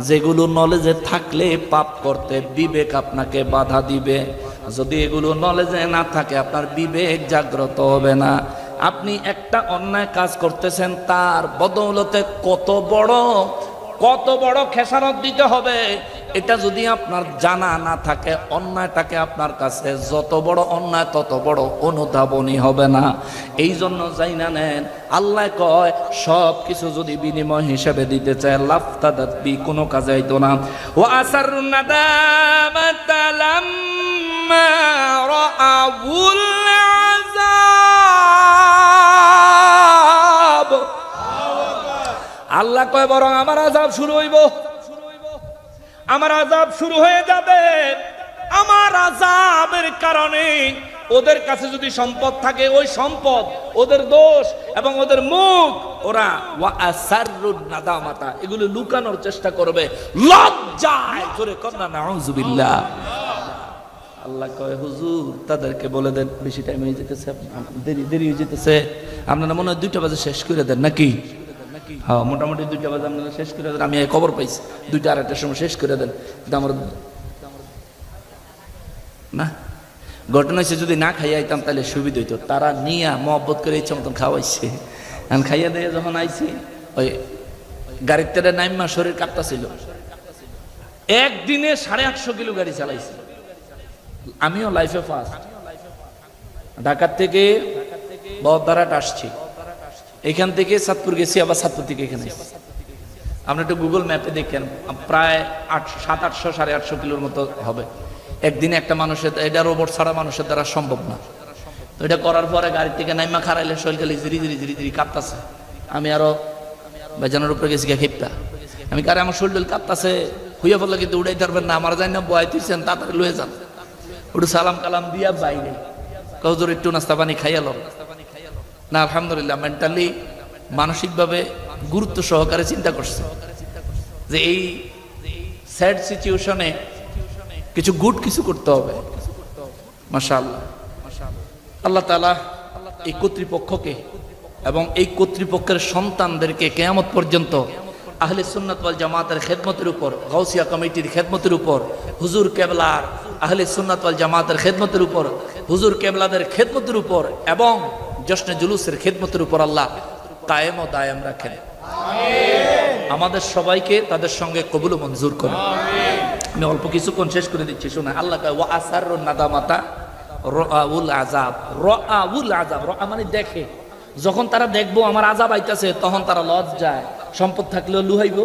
যেগুলো নলেজে থাকলে পাপ করতে বিবেক আপনাকে বাধা দিবে। যদি এগুলো নলেজে না থাকে আপনার বিবেক জাগ্রত হবে না। আপনি একটা অন্যায় কাজ করতেছেন, তার বদৌলতে কত বড় খেসারত দিতে হবে, এটা যদি আপনার জানা না থাকে, অন্যায়টাকে আপনার কাছে যত বড় অন্যায় তত বড় অনুধাবনী হবে না। এই জন্য জাইনা নেন, আল্লাহ কয় সব কিছু যদি বিনিময় হিসেবে দিতে চায়, লাফতাদাত বি, কোনো কাজে আইতো না। ওয়া আসারুন নাদামাতা লাম্মা রাআউল আযাব। আল্লাহ কয় বরং আমার আযাব শুরু হইব, আমার আযাব শুরু হয়ে যাবে। আমার আযাবের কারণে ওদের কাছে যদি সম্পদ থাকে, ওই সম্পদ ওদের দোষ এবং ওদের মুখ, ওরা ওয়া আসারুন নাদামাতা, এগুলো লুকানোর চেষ্টা করবে লজ্জায়। জোরে কন্না নাউযুবিল্লাহ। আল্লাহ কয় হুজুর তাদেরকে বলে দেন বেশি টাইম হয়ে যেতেছে, দেরি হয়ে যেতেছে, আপনারা মনে হয় 2টা বাজে শেষ করে দেন নাকি? হ্যাঁ, মোটামুটি 2টা বাজে আপনারা শেষ করে দেন। আমি খবর পাইছি 2টা 2:30টার সময় শেষ করে দেন। আমার না ঘটনা হয়েছে, যদি না খাইয়া আইতাম তাহলে সুবিধা হইতো। তারা নিয়া মহব্বত করে ইচ্ছা মতন খাওয়াইছে। এখন খাইয়া দিয়ে যখন আইছি, ওই গাড়ির তেরে নাইমা শরীর কাঁপতাছিল। একদিনে 850 কিলো গাড়ি চালাইছে। আমিও লাইফে ফার্স্ট ঢাকার থেকে বহদ্দারহাট আসছি, এখান থেকে চাঁদপুর গেছি, আবার চাঁদপুর থেকে এখানে আসছি। আপনি একটু গুগল ম্যাপে দেখেন, প্রায় 700-800 850 কিলোর মতো হবে একদিনে একটা মানুষের। এটা রোবট ছাড়া মানুষের দ্বারা সম্ভব না। তো এটা করার পরে গাড়ি থেকে নাইমা খারাইলে শরীর খালি জিরি কাঁপতাছে। আমি আরো বেজানোর উপরে গেছি খেপটা, আমি কারে আমার শরীর কাঁপতাছে, হইয়া পড়লে কিন্তু উড়াইতে পারবেন না, আমার যাই না বয় তুইছেন, তাড়াতাড়ি লয়ে যান। ওটু সালাম কালাম দিয়া বাইরে কজোর একটু নাস্তা পানি খাইয়াল না। আলহামদুলিল্লাহ মেন্টালি মানসিকভাবে গুরুত্ব সহকারে চিন্তা করছে যে এই স্যাড সিচুয়েশনে কিছু কিছু করতে হবে। মাশাআল্লাহ, আল্লাহ তাআলা এই কর্তৃপক্ষকে এবং এই কর্তৃপক্ষের সন্তানদেরকে কিয়ামত পর্যন্ত আহলে সুন্নাত ওয়াল জামাতের খেদমতের উপর, গাউসিয়া কমিটির খেদমতের উপর, হুজুর কেবলার আহলে সুন্নাত ওয়াল জামাতের খেদমতের উপর, হুজুর কেবলাদের খেদমতের উপর এবং জশ্নে জুলুসের খেদমতের উপর আল্লাহ কায়েম ও দায়েম রাখেন। আমাদের সবাইকে তাদের সঙ্গে কবুল ও মঞ্জুর করেন। আমি অল্প কিছুক্ষণ শেষ করে দিচ্ছি, শোনা। আল্লাহ কয় ওয়া আসারুন নাদামাতা রাআউল আযাব। রাআউল আযাব, রা মানে দেখে। যখন তারা দেখবো আমার আযাব আইতাছে, তখন তারা লজ্জায়, সম্পদ থাকলেও লুহাইব,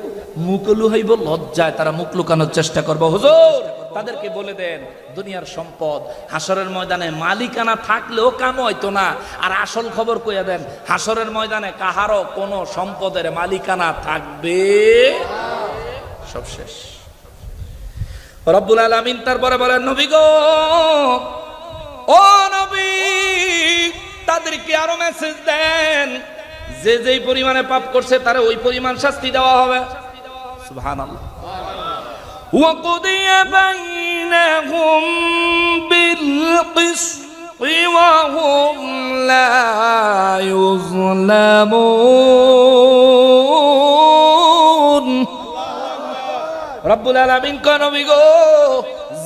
মুখও লুহাইব, লজ্জায় তারা মুখ লুকানোর চেষ্টা করবো। হুজুর তাদেরকে বলে দেন দুনিয়ার সম্পদ হাসরের ময়দানে মালিকানা থাকলেও কাম হইতো না। আর আসল খবর কইয়া দেন, হাসরের ময়দানে কাহারও কোনো সম্পদের মালিকানা থাকবে, সব শেষ। রব্বুল আলামিন তারপরে বলেন, নবী গো, ও নবী, তাদেরকে আরো মেসেজ দেন, যে যেই পরিমাণে পাপ করছে তারে ওই পরিমাণ শাস্তি দেওয়া হবে। সুবহানাল্লাহ। وَقُضِيَ بَيْنَهُمْ بِالْقِسْطِ وَهُمْ لَا يُظْلَمُونَ। রব্বুল আলামিন কয়, নবী গো,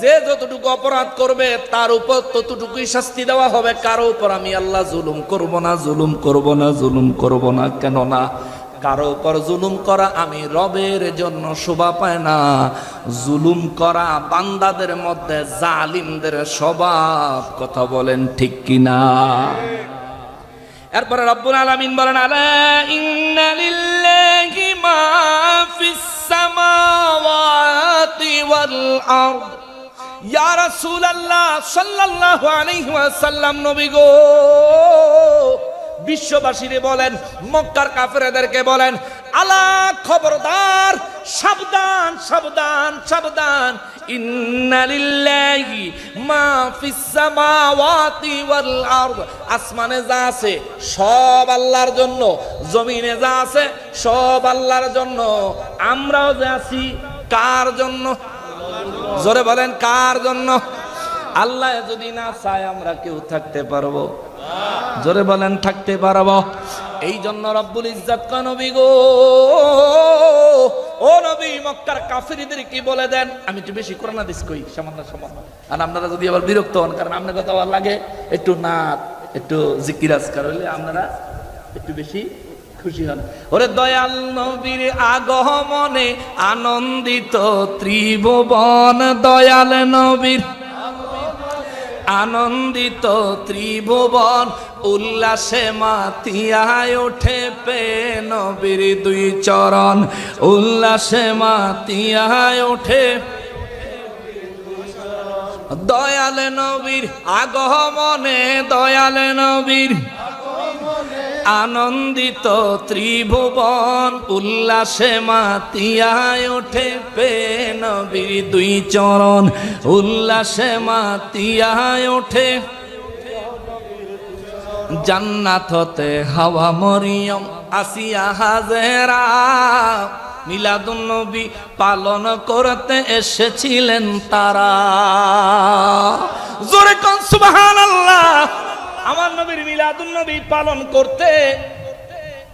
যে যতটুকু অপরাধ করবে তার উপর ততটুকুই শাস্তি দেওয়া হবে। কারো উপর আমি আল্লাহ জুলুম করব না, জুলুম করব না, জুলুম করব না। কেন না? কারো উপর জুলুম করা আমি রবের জন্য শোভা পায় না। জুলুম করা বান্দাদের মধ্যে জালিমদের স্বভাব। কথা বলেন ঠিক কিনা? এরপরে রব্বুল আলামিন বলেন, আলা ইন্না লিল্লাহি মা ফিস সামাওয়াতি ওয়াল আরদ। ইয়া রাসূলুল্লাহ সাল্লাল্লাহু আলাইহি ওয়াসাল্লাম, নবী গো, বিশ্ববাসীরে বলেন, মক্কার কাফেরদেরকে বলেন, আলা, খবরদার, সাবধান সাবধান সাবধান। ইন্না লিল্লাহি মা ফিস সামাওয়াতি ওয়াল আরদ। আসমানে যা আছে সব আল্লাহর জন্য, জমিনে যা আছে সব আল্লাহর জন্য। আমরাও যা আছি কার জন্য? জোরে বলেন, কার জন্য? আল্লাহ যদি না চায় আমরা কেউ থাকতে পারবো? জোরে বলেন, থাকতে পারবো? এই জন্য রব্বুল ইজ্জত নবী গো ও নবী মক্কার কাফিরদের কি বলে দেন। আমি একটু বেশি কোরআন হাদিস কই সামান্য সামান্য, আর আপনারা যদি আবার বিরক্ত হন, কারণ আপনার কথা আবার লাগে একটু নাত একটু জিকির আজকার হইলে আপনারা একটু বেশি খুশি হন। ওরে দয়াল নবীর আগমনে আনন্দিত ত্রিভুবন, দয়াল নবীর আনন্দিত ত্রিভুবন, উল্লাসে মাতিয়ায় ওঠে পে নবীর দুই চরণ, উল্লাসে মাতিয়ায় ওঠে দয়াল নবীর আগমনে, দয়াল নবীর আনন্দিত ত্রিভুবন, উল্লাসে মাতিয়ায় ওঠে পে নবীর দুই চরণ, উল্লাসে মাতিয়ায় ওঠে। জান্নাত হতে হাওয়া মরিয়ম আসিয়া হাজেরা, মিলাদুন নবী পালন করতে এসেছিলেন তারা। জোরে কোন সুবহানাল্লাহ। আমার নবীর মিলাদুন নবী পালন করতে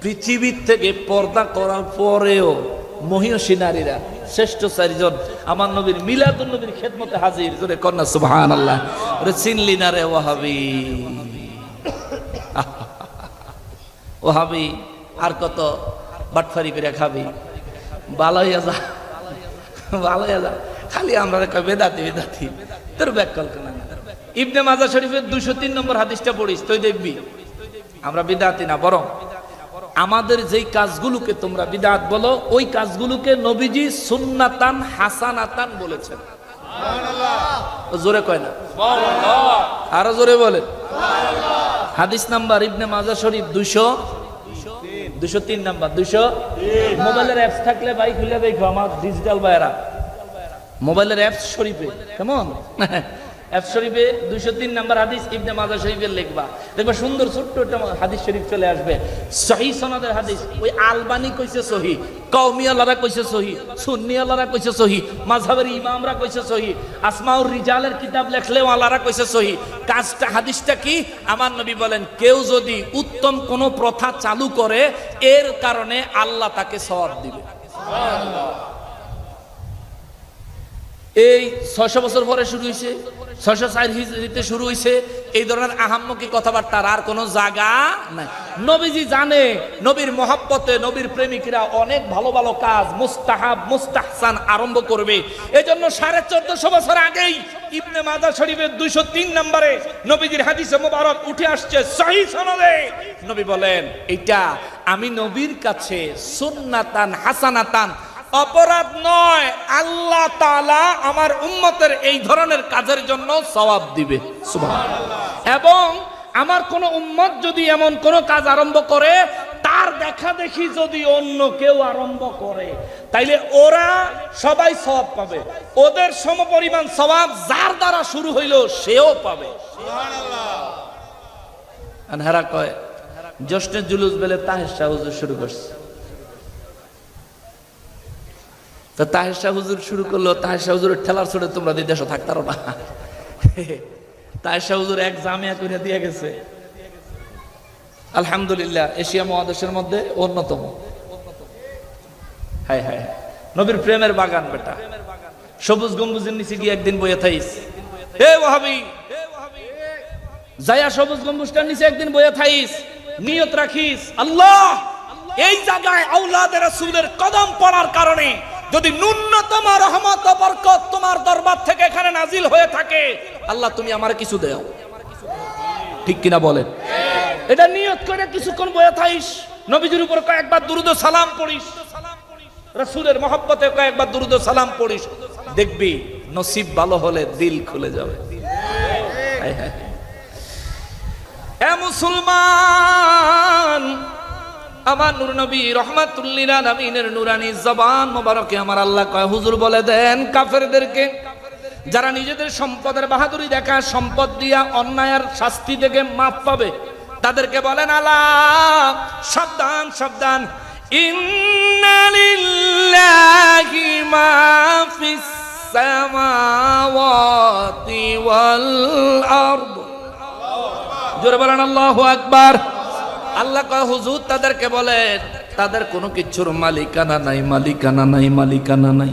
পৃথিবীর থেকে পর্দা করার পরেও মহিষী নারীরা শ্রেষ্ঠ চারজন আমার নবীর মিলাদুন নবীর খেদমতে হাজির। জোরে কন্যা সুবহানাল্লাহ। ওরে চিনলি না রে ওয়াহাবি, ওহাবি আর কত বাটফারি করে খাবি, ভালো হইয়া যা, ভালো হইয়া যা। খালি আমরা বেদাতি বেদাতি, তোর ব্যাকল কেন। ইবনে মাজাহ শরীফের 203 নম্বর হাদিসটা পড়িস, তুই দেখবি আমরা বিদাতি না, বরং আমাদের যেই কাজগুলোকে তোমরা বিদাত বলো, ওই কাজগুলোকে নবীজি সুন্নাতান হাসানাতান বলেছেন। জোরে কয় না, আরো জোরে বলেন। হাদিস নাম্বার ইবনে মাজাহ শরীফ 203 নাম্বার 200। মোবাইলের অ্যাপস থাকলে ভাই খুলে দেখো, আমার ডিজিটাল ভাইরা মোবাইলের অ্যাপস শরীফে, কেমন অ্যাপস শরীফে 203 নাম্বার হাদিস ইবনে মাজাহ শরীফের লিখবা, দেখবা সুন্দর ছোট্ট একটা হাদিস শরীফ চলে আসবে, সহিহ সনদের হাদিস। ওই আলবানি কইছে সহিহ, কওমিয়ালারা কইছে সহিহ, সুন্নিয়ালারা কইছে সহিহ, মাযহাবের ইমামরা কইছে সহিহ, আসমাউর রিজালের কিতাব লেখলে ওয়ালারা কইছে সহিহ। কাজটা হাদিসটা কি? আমার নবী বলেন, কেউ যদি উত্তম কোন প্রথা চালু করে এর কারণে আল্লাহ তাকে সওয়াব দিবে। সুবহানাল্লাহ। এই 600 বছর পরে শুরু হয়েছে, 604 হিজরিতে শুরু হয়েছে এই ধরনের আহাম্মকি কথাবার্তার আর কোনো জায়গা নাই। নবীজি জানে নবীর মহব্বতে নবীর প্রেমিকরা অনেক ভালো ভালো কাজ মুস্তাহাব মুস্তাহসান আরম্ভ করবে। এজন্য 1450 বছর আগেই ইবনে মাজাহ শরীফের 203 নম্বরে নবীজির হাদিসে মোবারক উঠে আসছে সহিহ সনদে। নবী বলেন, এটা আমি নবীর কাছে সুন্নাতান হাসানাতান, অপরাধ নয়, আল্লাহ তাআলা আমার উম্মতের এই ধরনের কাজের জন্য সওয়াব দিবে। সুবহানাল্লাহ। এবং আমার কোন উম্মত যদি এমন কোন কাজ আরম্ভ করে, তার দেখা দেখি যদি অন্য কেউ আরম্ভ করে, তাইলে ওরা সবাই সওয়াব পাবে, ওদের সমপরিমাণ সওয়াব যার দ্বারা শুরু হইল সেও পাবে। সুবহানাল্লাহ। আনহারা কয় জশ্নের জুলুস বেলে তাহের শাহ হুজুর শুরু করছে। তো তাহের শাহ হুজুর শুরু করলো, তাহের শাহ হুজুরের ঠেলার ছোড়ে তোমরা দিয়ে দেশে থাকতারো না। তাহের শাহ হুজুর এক জামিয়া করে দিয়ে গেছে, আলহামদুলিল্লাহ এশিয়া মহাদেশের মধ্যে অন্যতম। হায় হায়, নবীর প্রেমের বাগান বেটা। সবুজ গম্বুজের নিচে গিয়ে একদিন বইয়া থাইস, হে ওয়াহাবি যায়া সবুজ গম্বুজটার নিচে একদিন বইয়া থাইস, নিয়ত রাখিস আল্লাহ এই জায়গায় আওলাদে রাসূলের কদম পড়ার কারণে যদি ন্যূনতম রহমত ও বরকত তোমার দরবার থেকে এখানে নাজিল হয়ে থাকে, আল্লাহ তুমি আমারে কিছু দাও। ঠিক কিনা বলেন? এটা নিয়ত করে কিছুক্ষণ বইয়া থাইস, নবীজির উপর কয়েকবার দুরূদ ও সালাম পড়িস, রাসূলের মহব্বতে কয়েকবার দুরূদ ও সালাম পড়িস, দেখবি নসিব ভালো হলে দিল খুলে যাবে। হায় হায়, এ মুসলমান, আমার নূর নবী রাহমাতুল লিল আলামিনের নূরানী জবান মোবারকে আমার আল্লাহ কয়, হুজুর বলে দেন কাফেরদেরকে, যারা নিজেদের সম্পদের বাহাদুরি দেখা সম্পদ দিয়া অন্যায়ের শাস্তি থেকে মাপ পাবে, তাদেরকে বলেন আলা সাবধান সাবধান, ইন্না লিল্লাহি মা ফিস সামাওয়াতি ওয়াল আরদ। জোরে বলেন আল্লাহু আকবার। আল্লাহ কয় হুজুর তাদেরকে বলেন তাদের কোনো কিছুর মালিকানা নাই, মালিকানা নাই, মালিকানা নাই।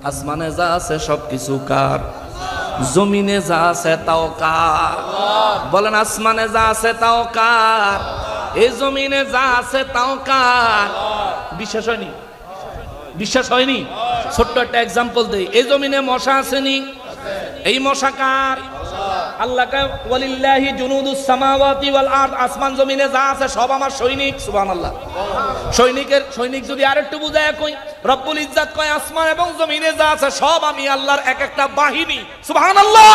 আসমানে যা আছে সবকিছু কার? জমিনে যা আছে তাও কার? বলেন আসমানে যা আছে তাও কার? এই জমিনে যা আছে তাও কার? বিশ্বাস হয়নি? বিশ্বাস হয়নি? ছোট্ট একটা এক্সাম্পল দেই। এই জমিনে মশা আসেনি? এই মশা কার? আল্লাহ কয় ওয়ালিল্লাহি জুনুদুস সামাওয়াতি ওয়াল আরদ, আসমান জমিনে যা আছে সব আমার সৈনিক। সুবহানাল্লাহ। সৈনিক যদি আরেকটু বুঝায় কই, রব্বুল ইজ্জাত কয় আসমান এবং জমিনে যা আছে সব আমি আল্লাহর এক একটা বাহিনী। সুবহানাল্লাহ।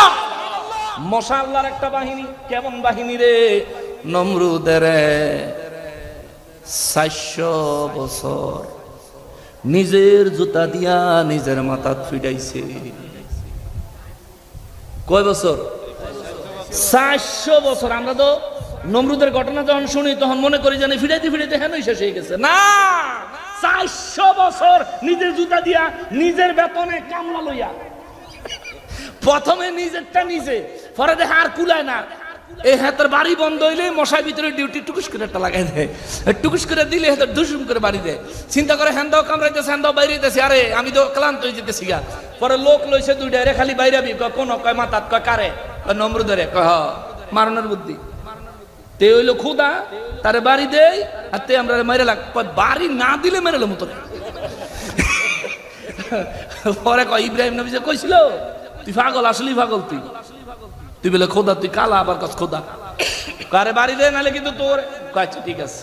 মশা আল্লাহর একটা বাহিনী। কেমন বাহিনী রে? নমরুদের 400 বছর নিজের জুতা দিয়া নিজের মাথা ফিটাইছে। কয় বছর? 400 বছর। আমরা তো নমরুদের ঘটনা যখন শুনি তখন মনে করি জানি ফিরাইতে ফিরাইতে হেনই শেষ হয়ে গেছে। না, 400 বছর নিজের জুতা দিয়া নিজের বেতনে কামলা লইয়া প্রথমে নিজেরটা নিজে, পরে দেখে আর কুলায় না। এই হাতের বাড়ি বন্ধ হইলে মশার ভিতরে ডিউটি টুকুস করে একটা লাগাই দেয়, টুকুস করে দিলে হাতের দুসুম করে বাড়ি দেয়। চিন্তা করে হ্যান্দাও কামড়াইতেছে, হ্যান্দাও বাইরেতেছে, আরে আমি তো ক্লান্ত হয়ে যেতেছি গা। পরে লোক লইছে দুইটা, রে খালি বাইরাবি কোন কয় মাথাত কয় কারে, কয় নমরুদরে, কয় মারণের বুদ্ধি। তে হইলো খুদা তারে বাড়ি দেয় আর তে আমরা মেরে লাগ, বাড়ি না দিলে মেরেলো মতো। পরে কয় ইব্রাহিম নবী যে কইছিল তুই পাগল, আসলেই পাগল তুই। তুই বলে খোদা তুই কালা, আবার কাজ খোদা কারে বাড়ি দে নাহলে কিন্তু তোর। আচ্ছা ঠিক আছে।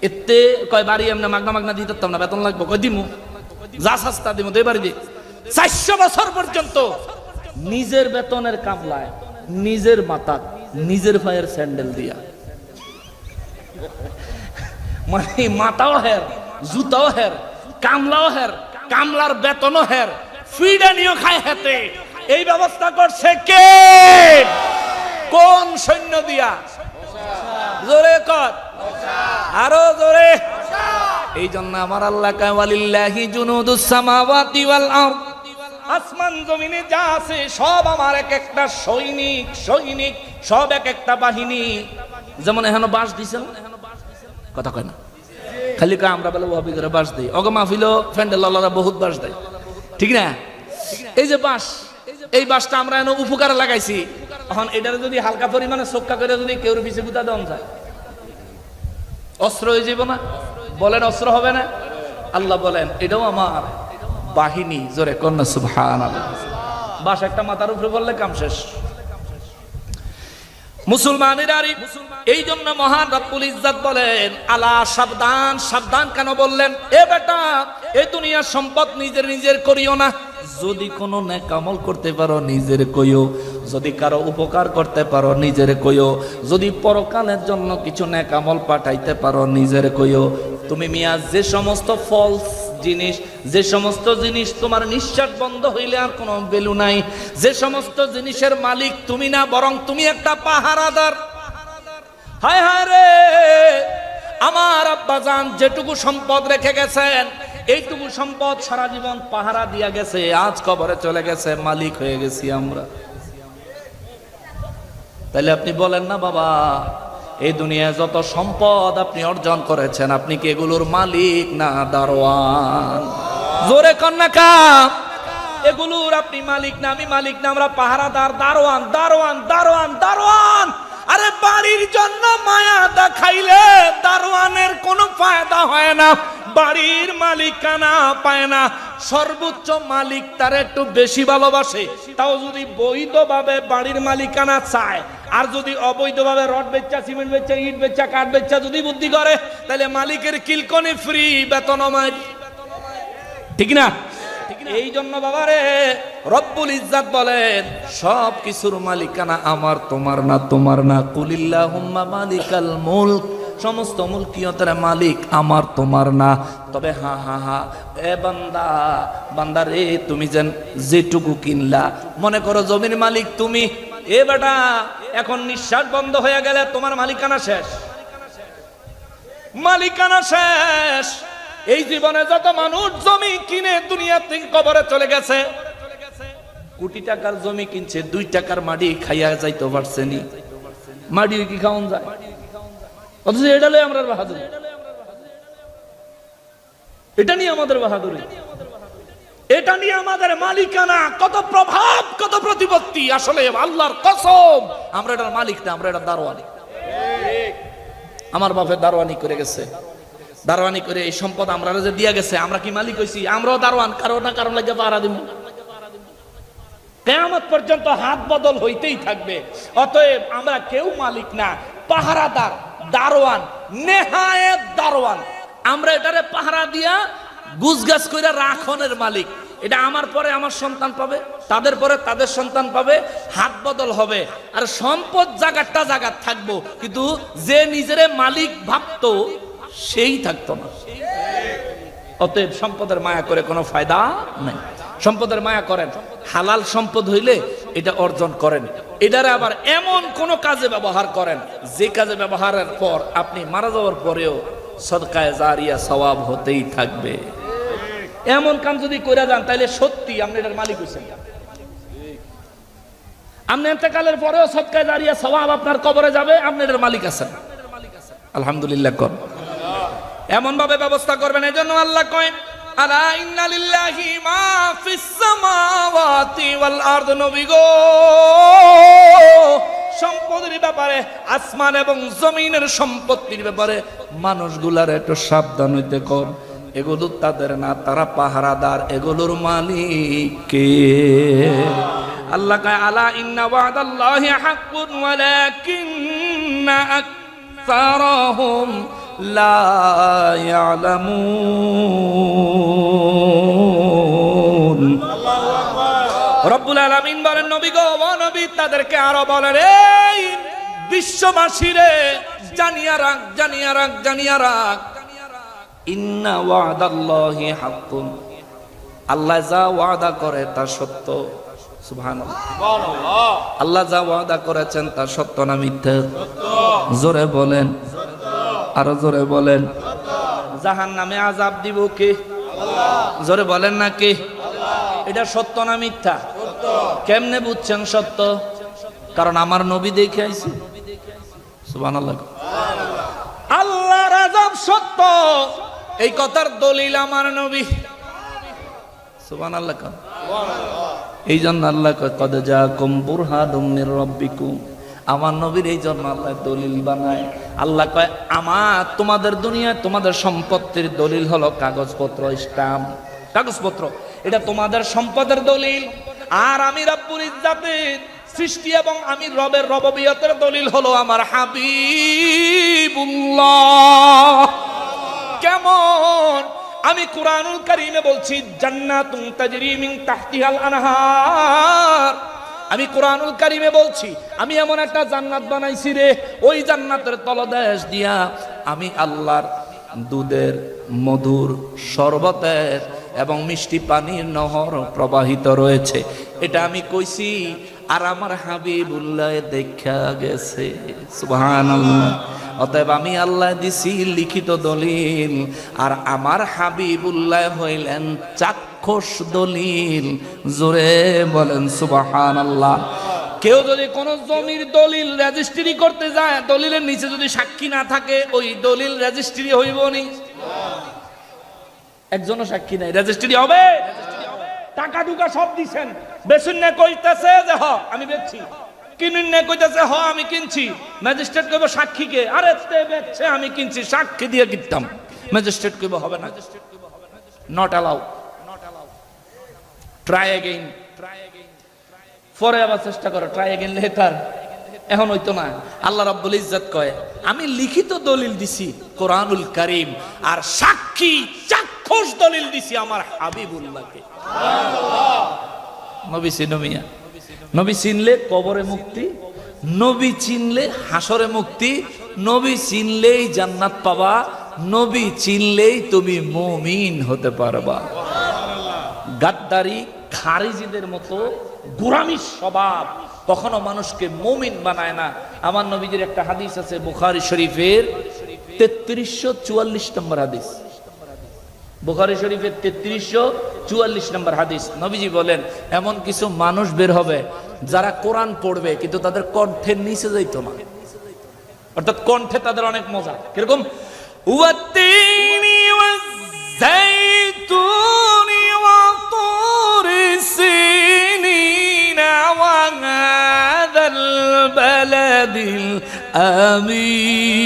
এতে কয় বাড়ি এমনি মাগনা মাগনা দিতে পারতাম না, বেতন লাগবো। কয় দিমু, যা সস্তা দিমু, দে বাড়ি দে। 400 বছর পর্যন্ত নিজের বেতনের কামলায়, নিজের মাথা, নিজের পায়ের স্যান্ডেল দিয়া, মানে মাথাও হের, জুতাও হের, কামলাও হের, কামলার বেতনও হের, ফিডানিও খায় হেতে। এই ব্যবস্থা করছে কে? কোন সৈন্য দিয়া? জোরে কর, আরো জোরে। এই জন্য আমার আল্লাহ কয় ওয়ালিল্লাহি জুনুদুস সামাওয়াতি ওয়াল আরদ, আসমান জমিনে যা আছে সব আমার এক একটা সৈনিক, সৈনিক সব এক একটা বাহিনী। যেমন এখানে বাস দিছে, কথা কয় না, খালি কয় আমরা বলে ভাবি করে বাস দেই। অগ মাহফিলও ফ্যান্ডেল আল্লাহরা বহুত বাস দেয়, ঠিক না? এই যে বাস, এই বাসটা আমরা এনে উপকারে লাগাইছি। এখন এটারে যদি হালকা পরিমাণে চোক্কা করে যদি কেউ পিছে গুতা দেওয়া যায়, অস্ত্র হয়ে যাব না? বলেন অস্ত্র হবে না? আল্লাহ বলেন এটাও আমার বাহিনী। জোরে কন্যা সুবহানাল্লাহ। বাস একটা মাথার উপরে বললে কাম শেষ। মুসলমানেরা এই জন্য মহান রব্বুল ইজ্জাত বলেন আলা সাবধান। সাবধান কেন বললেন? এ বেটা, এই দুনিয়ার সম্পদ নিজের নিজের করিও না। যদি কোনো নেক আমল করতে পারো নিজের কইও, যদি কারো উপকার করতে পারো নিজের কইও, যদি পরকালের জন্য কিছু নেক আমল পাঠাইতে পারো নিজের কইও। তুমি মিয়া যে সমস্ত ফলস জিনিস, যে সমস্ত জিনিস তোমার নিঃশ্বাস বন্ধ হইলে আর কোনো ভ্যালু নাই, যে সমস্ত জিনিসের মালিক তুমি না, বরং তুমি একটা পাহারাদার। হায় হায় রে, আমার আব্বাজান যেটুকু সম্পদ রেখে গেছেন, এইটুকু সম্পদ সারা জীবন পাহারা দিয়া গেছে, আজ কবরে চলে গেছে, মালিক হয়ে গেছি আমরা। তাহলে আপনি বলেন না বাবা, এই দুনিয়ায় যত সম্পদ আপনি অর্জন করেছেন, আপনি কি এগুলোর মালিক না দারোয়ান? জোরে কন্যা কা, এগুলোর আপনি মালিক না, আমি মালিক না, আমরা পাহারাদার, দারোয়ান, দারোয়ান, দারোয়ান, দারোয়ান। আরে বাড়ির জন্য মায়া দেখাইলে দারোয়ানের কোনো ফায়দা হয় না, বাড়ির মালিকানা পায় না। সর্বোচ্চ মালিক তার একটু বেশি ভালোবাসে, তাও যদি বৈধভাবে বাড়ির মালিকানা চায়। আর যদি অবৈধভাবে রড বেচা, সিমেন্ট বেচা, ইট বেচা, কাঠ বেচা যদি বুদ্ধি করে, তাহলে মালিকের কিলকনি ফ্রি, বেতন মাই, ঠিক না? এই জন্য বাবারে রব্বুল ইজ্জাত বলেন সব কিছুর মালিকানা আমার, তোমার না, তোমার না। কুলিল্লাহুম্মা মালিকাল মুলক, সমস্ত মুলকিয়তের মালিক আমার, তোমার না। তবে হা হা হা, এ বান্দা, বান্দা রে, তুমি যেটুকু কিনলা, মনে করো জমির মালিক তুমি। এ বেটা, এখন নিঃশ্বাস বন্ধ হয়ে গেলে তোমার মালিকানা শেষ, মালিকানা শেষ। এই জীবনে যত মানুষ জমি কিনে দুনিয়া থেকে কবরে চলে গেছে, কোটি টাকার জমি কিনছে, 2 টাকার মাটি খাইয়া যাইতে পারছে নি। মাটি কি খাওয়ান যায়? অথচ এটা লই আমরা বাহাদুরি, এটা নিয়ে আমাদের বাহাদুরি, এটা নিয়ে আমাদের মালিকানা, কত প্রভাব, কত প্রতিপত্তি। আসলে আল্লাহর কসম আমরা এটার মালিক না, আমরা এটা দারোয়ানি। আমার বাপের দারোয়ানি করে গেছে, দারোয়ানি করে এই সম্পদ আমরা যে দিয়া গেছে, আমরা কি মালিক হইছি? আমরাও দারোয়ান, কারণ না কারণ লাগে পাহারা দিব। কিয়ামত পর্যন্ত হাত বদল হইতেই থাকবে। অতএব আমরা কেউ মালিক না, পাহারাদার, দারোয়ান, নেহায়েত দারোয়ান। আমরা এটারে পাহারা দিয়া গুজগাছ কইরা রাখনের মালিক। এটা আমার পরে আমার সন্তান পাবে, তাদের পরে তাদের সন্তান পাবে, হাত বদল হবে। আর সম্পদ জায়গাটা জায়গা থাকবো, কিন্তু যে নিজেরে মালিক ভাবতো সেই থাকতো না। অতএব সম্পদের মায়া করে কোনো ফায়দা নাই। সম্পদের মায়া করেন, হালাল সম্পদ হইলে এটা অর্জন করেন। এটারে আবার এমন কোন কাজে ব্যবহার করেন যে কাজে ব্যবহারের পর আপনি মারা যাওয়ার পরেও সদকায়ে জারিয়া সওয়াব হতেই থাকবে। এমন কাম যদি কইরা যান তাহলে সত্যি আপনি এটার মালিক হইছেন। আপনি ইন্তেকালের পরেও সদকায়ে জারিয়া সওয়াব আপনার কবরে যাবে, আপনি এটার মালিক আছেন। আলহামদুলিল্লাহ কোন এমন ভাবে ব্যবস্থা করবেন। এজন্য আল্লাহ কয় আলা ইন্না লিল্লাহি মা ফিস সামাওয়াতি ওয়াল আরদ। নবী গো, সম্পদের ব্যাপারে, আসমান এবং জমিনের সম্পত্তির ব্যাপারে মানুষগুলার একটু সাবধান হইতে কর। এগুলো তাদের না, তারা পাহারাদার, এগুলোর মালিক কে? আল্লাহ কয় আলা ইন্না ওয়াদাল্লাহি হাক্কুন ওয়ালাকিন্না আকসারাহুম লা ইয়ালামুন। রব্বুল আলামিন বলেন নবী গো, ও নবী, তাদেরকে আরো বলেন, এই বিশ্ববাসী রে, জানিয়া রাখ, জানিয়া রাখ, জানিয়া রাখ, ইন্না ওয়াদাল্লাহি হাক্কুন। আল্লাহ যা ওয়াদা করে তা সত্য। সুবহানাল্লাহ। আল্লাহ যা ওয়াদা করেছেন তা সত্য না মিথ্যা? জোরে বলেন, আরো জোরে বলেন। জাহান্নামে আযাব দিব কে? জোরে বলেন না কে? এটা সত্য না মিথ্যা? কেমনে বুঝছেন সত্য? কারণ আমার নবী দেখে আইছে। সুবহানাল্লাহ। আল্লাহর আযাব সত্য, এই কথার দলিল আমার নবী। সুবহানাল্লাহ। এই জন্য আল্লাহ কয় কদ জাআকুম বুরহানুম মির রাব্বিকুম। আমার নবীর এই জন্য আল্লাহ দলিল বানায়। আল্লাহ কয় আমার তোমাদের দুনিয়ায় তোমাদের সম্পত্তির দলিল হলো কাগজপত্র, স্ট্যাম্প, কাগজপত্র, এটা তোমাদের সম্পদের দলিল। আর আমি রব্বুল ইজ্জাতের সৃষ্টি এবং আমি রবের রববিয়তের দলিল হলো আমার হাবিবুল্লাহ। কেমন? আমি কুরআনুল কারীমে বলছি জান্নাতুন তাজরি মিন তাহতিহাল আনহার। আমি কুরআনুল কারীমে বলছি আমি এমন একটা জান্নাত বানাইছি রে, ওই জান্নাতের তলদেশ দিয়া আমি আল্লাহর দুধের, মধুর, শরবতের এবং মিষ্টি পানির নহর প্রবাহিত রয়েছে। এটা আমি কইছি, আর আমার হাবিবুল্লাহ দেখা গেছে। সুবহানাল্লাহ। অতএব আমি আল্লাহ দিছি লিখিত দলিল, আর আমার হাবিবুল্লাহ হইলেন চাক্ষুষ দলিল। জোরে বলেন সুবহানাল্লাহ। কেউ যদি কোন জমির দলিল রেজিস্ট্রি করতে যায়, দলিলের নিচে যদি সাক্ষী না থাকে, ওই দলিল রেজিস্ট্রি হইব নি? একজনও সাক্ষী নাই, রেজিস্ট্রি হবে? টাকা টুকা সব দিছেন, বেচুন না কইতাছে যে হ আমি বেচছি, কিনুন না কইতাছে হ আমি কিনছি, ম্যাজিস্ট্রেট কইব সাক্ষীকে, আরে তে বেচছে আমি কিনছি, সাক্ষী দিয়ে কিনতাম। ম্যাজিস্ট্রেট কইব হবে না, নট অ্যালাউ, ট্রাই এগেইন। পরে আবার চেষ্টা করো, ট্রাই এগেইন লেটার। এখন হইতো না। আল্লাহ রাব্বুল ইজ্জত কয় আমি লিখিত দলিল দিছি কোরআনুল কারীম, আর সাক্ষী চাক্ষুষ দলিল দিছি আমার হাবিবুল্লাহকে। সুবহানাল্লাহ। নবী চিনো মিয়া? নবী চিনলে কবরে মুক্তি, নবী চিনলে হাসরে মুক্তি, নবী চিনলেই জান্নাত পাবা, নবী চিনলেই তুমি মুমিন হতে পারবা। গাদ্দারি, খারিজিদের মতো গোরামির স্বভাব কখনো মানুষকে মুমিন বানায় না। আমার নবীজির একটা হাদিস আছে বুখারী শরীফের 3344 নম্বর হাদিস। বুখারী শরীফের 3344 নম্বর হাদিস। নবীজি বলেন এমন কিছু মানুষ বের হবে যারা কোরআন পড়বে কিন্তু তাদের কণ্ঠের নিচে যাইতো না। অর্থাৎ কণ্ঠে তাদের অনেক মজা। কিরকম? ওয়াত্তিনি ওয়াজ্জাইতুনি ওয়া তুরি সিনিনা ওয়া হাযাল বালাদিল আমিন।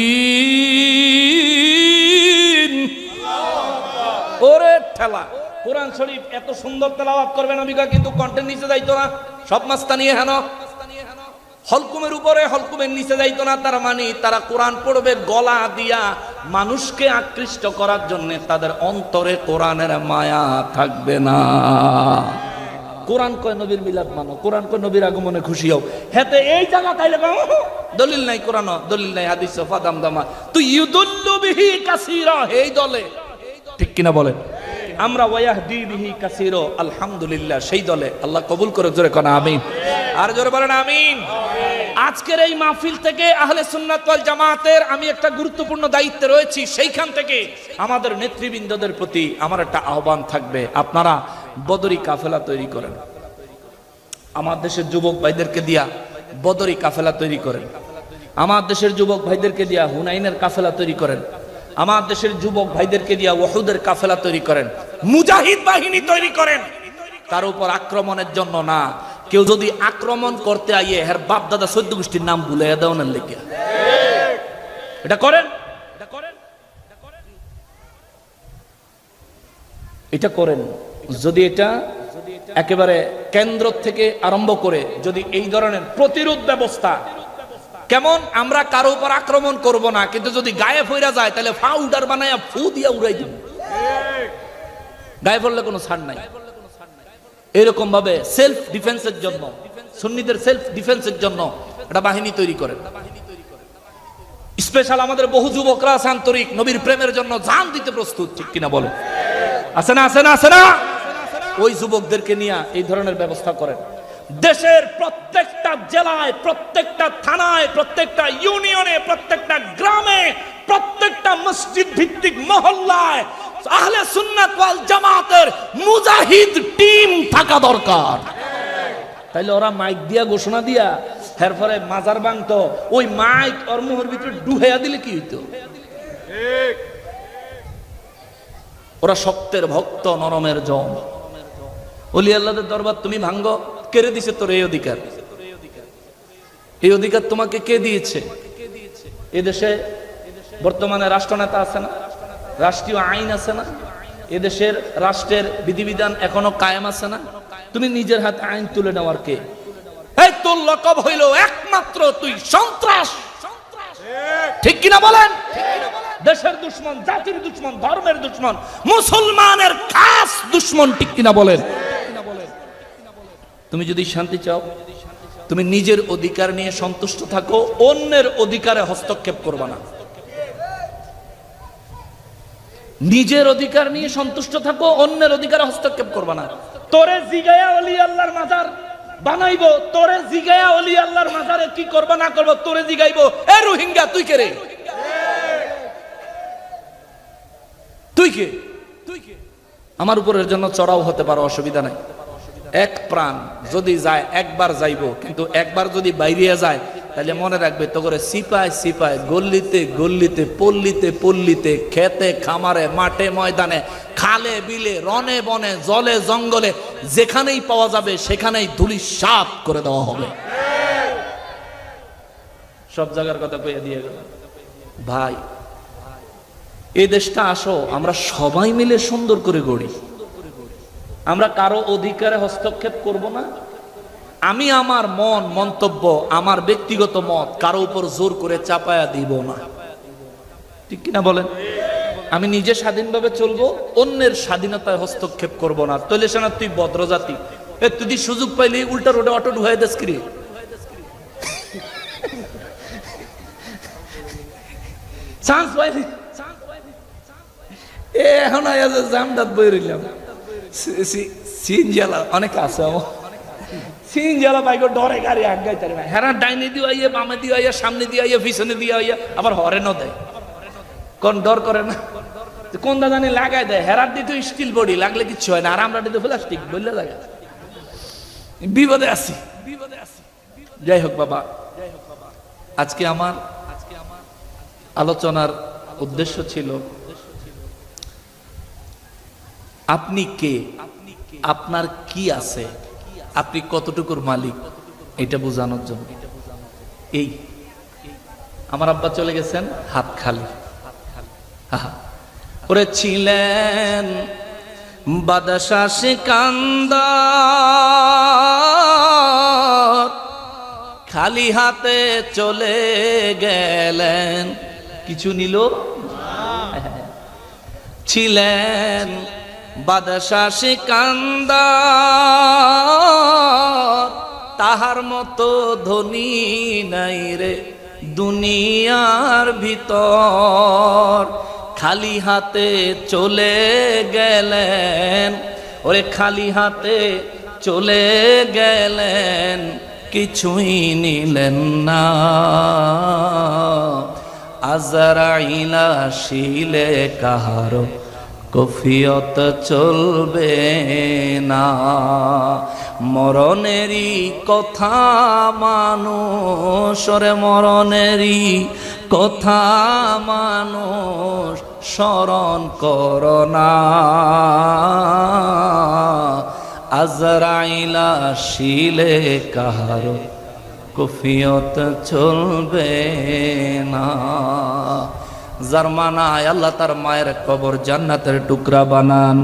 ওরে ঠেলা, কোরআন শরীফ এত সুন্দর তেলাওয়াত করবে নবীকা, কিন্তু কণ্ঠের নিচে যাইতো না। সব মাস্তানি হেন হলকুমের উপরে, হলকুমের নিচে যাইতো না। তার মানে তারা কোরআন পড়বে গলা দিয়া, মানুষকে আকৃষ্ট করার জন্য। তাদের অন্তরে কোরআনের মায়া থাকবে না। কোরআন কয় নবীর মিলাদ মানো, কোরআন কয় নবীর আগমনে খুশি হও। হেতে এই জায়গা তাইলে দলিল নাই, কোরআন দলিল নাই, হাদিস ফাদাম দামা তুই ইউদুল্লু বিহি কাসীরা, এই দলে ঠিক কিনা বলেন? আমরা ওয়াহদি বিহি কাসীরা, আলহামদুলিল্লাহ সেই দলে। আল্লাহ কবুল করে, জোরে কোন আমিন। আর জোরে বলেন আমিন। আজকের এই মাহফিল থেকে আহলে সুন্নাত ওয়াল জামাতের আমি একটা গুরুত্বপূর্ণ দায়িত্বে রয়েছি। সেইখান থেকে আমাদের নেতৃবৃন্দদের প্রতি আমার একটা আহ্বান থাকবে, আপনারা বদরি কাফেলা তৈরি করেন। আমার দেশের যুবক ভাইদেরকে দিয়া বদরি কাফেলা তৈরি করেন। আমার দেশের যুবক ভাইদেরকে দিয়া হুনাইনের কাফেলা তৈরি করেন। আমার দেশের যুবক ভাইদেরকে দিয়া ওহুদের কাফেলা তৈরি করেন। মুজাহিদ বাহিনী তৈরি করেন। তার উপর আক্রমণের জন্য না। কেউ যদি আক্রমণ করতে আইয়ে হের বাপ দাদা 14 গোষ্ঠীর নাম ভুলে দাও না লেগে, এটা করেন, এটা করেন। যদি এটা একেবারে কেন্দ্র থেকে আরম্ভ করে যদি এই ধরনের প্রতিরোধ ব্যবস্থা, কেমন আমরা কারো উপর আক্রমণ করব না, কিন্তু যদি গায়ে ফইরা যায় তাহলে পাউডার বানায়া ফু দিয়া উড়াই দিব। গায়ে পড়লে কোনো ছাড় নাই। এরকম ভাবে সেলফ ডিফেন্সের জন্য, সুন্নিদের সেলফ ডিফেন্সের জন্য একটা বাহিনী তৈরি করেন। স্পেশাল আমাদের বহু যুবকরা আছে আন্তরিক, নবীর প্রেমের জন্য জান দিতে প্রস্তুত, ঠিক কিনা বলে? আছে না, আছে না, আছে না? ওই যুবকদেরকে নিয়ে এই ধরনের ব্যবস্থা করেন। দেশের প্রত্যেকটা জেলায়, প্রত্যেকটা থানায়, প্রত্যেকটা ইউনিয়নে, প্রত্যেকটা গ্রামে, প্রত্যেকটা মসজিদ ভিত্তিক মহল্লায় আহলে সুন্নাত ওয়াল জামাতের মুজাহিদ টিম থাকা দরকার। তাইলে ওরা মাইক দিয়া ঘোষণা দিয়া এরপরে মাজার ভাঙতো, ওই মাইক ওর মুহের ভিতরে ডুহাইয়া দিলে কি হইতো? ওরা শক্তের ভক্ত, নরমের জম। ওলি আল্লাহদের দরবার তুমি ভাঙ্গো, কেড়ে দিছে তোর এই অধিকার? এই অধিকার তোমাকে কে দিয়েছে? এদেশে বর্তমানে রাষ্ট্রনেতা আছে না, রাষ্ট্রীয় আইন আছে না, এদেশের রাষ্ট্রের বিধিবিধান এখনো কায়েম আছে না? তুমি নিজের হাতে আইন তুলে নেওয়ার কে? এই তোর লকব হইল একমাত্র তুই সন্ত্রাস, ঠিক কিনা বলেন? দেশের দুশ্মন, জাতির দুশ্মন, ধর্মের দুশ্মন, মুসলমানের খাস দুশ্মন, ঠিক কিনা বলেন? তুমি যদি শান্তি চাও, তুমি নিজের অধিকার নিয়ে সন্তুষ্ট থাকো, অন্যের অধিকারে হস্তক্ষেপ করবে না। নিজের অধিকার নিয়ে সন্তুষ্ট থাকো, অন্যের অধিকারে হস্তক্ষেপ করবে না। তোরে জিগায়া ওলি আল্লাহর মাজার বানাইবো, তোরে জিগায়া ওলি আল্লাহর মাজারে কি করবা না করবো তোরে জিগাইবো। এ রোহিঙ্গা তুই কে রে? তুই কে? আমার উপরের জন্য চড়াও হতে পারো, অসুবিধা নাই। এক প্রাণ যদি যায় একবার যাইবো, কিন্তু একবার যদি বাইরে যায় তাহলে মনে রাখবে তো করে সিপায় সিপায়, গল্লিতে গল্লিতে, পল্লীতে পল্লীতে, খেতে খামারে, মাঠে ময়দানে, খালে বিলে, রনে বনে, জলে জঙ্গলে, যেখানেই পাওয়া যাবে সেখানেই ধূলিসাৎ করে দেওয়া হবে। সব জায়গার কথা কইয়া দিয়ে গেল। ভাই, এই দেশটা আসো, আমরা সবাই মিলে সুন্দর করে গড়ি। আমরা কারো অধিকারে হস্তক্ষেপ করব না। আমি আমার মন, মন্তব্য, আমার ব্যক্তিগত মত কারো উপর জোর করে চাপায়া দিব না, ঠিক কিনা বলেন? আমি নিজে স্বাধীনভাবে চলবো, অন্যের স্বাধীনতায় হস্তক্ষেপ করব না। তৈলে সেনা তুই ভদ্রজাতি, তুই সুযোগ পাইলে উল্টা রোডে অটো ঢুকাই দেস কি? চান্স পাইলি এখন জামদাত বই রইলাম। সিনজালা অনেক আছে, সিনজালা বাইক ডরে গাড়ি আগাই তার হেরা ডাইনে দিয়ে আইয়া, বামে দিয়ে আইয়া, সামনে দিয়ে আইয়া, পিছনে দিয়ে আইয়া, আবার হরেনও দেয়। কোন ডর করে না? কোন দাদানি লাগাই দেয়। হেরার দিতে স্টিল বডি, লাগলে কিচ্ছু হয় না। আর আমরা দিতে প্লাস্টিক, বললে লাগে। বিপদে আছি, বিপদে আছি। যাই হোক বাবা, আজকে আমার আলোচনার উদ্দেশ্য ছিল আপনি কে, আপনার কি আছে, আপনি কতটুকুর মালিক, এটা বোঝানোর জন্য। এই আমার আব্বা চলে গেছেন হাত খালি। ওরে ছিলেন বাদশা সিকান্দার, খালি হাতে চলে গেলেন, কিছু নিল। ছিলেন বাদশা সিকান্দার, তাহার মতো ধনী নাই রে দুনিয়ার ভিতর। খালি হাতে চলে গেলেন, ওরে খালি হাতে চলে গেলেন, কিছুই নিলেন না। আজরাইল আসিলে কাহারো কফিয়ত চলবে না। মরণেরই কথা মানুষ, ওরে মরণেরই কথা মানুষ স্মরণ করোনা। আজরাইল আসিলে কাহারো কফিয়ত চলবে না। যার মা নাই আল্লাহ তার মায়ের কবর জান্নাতের টুকরা বানান,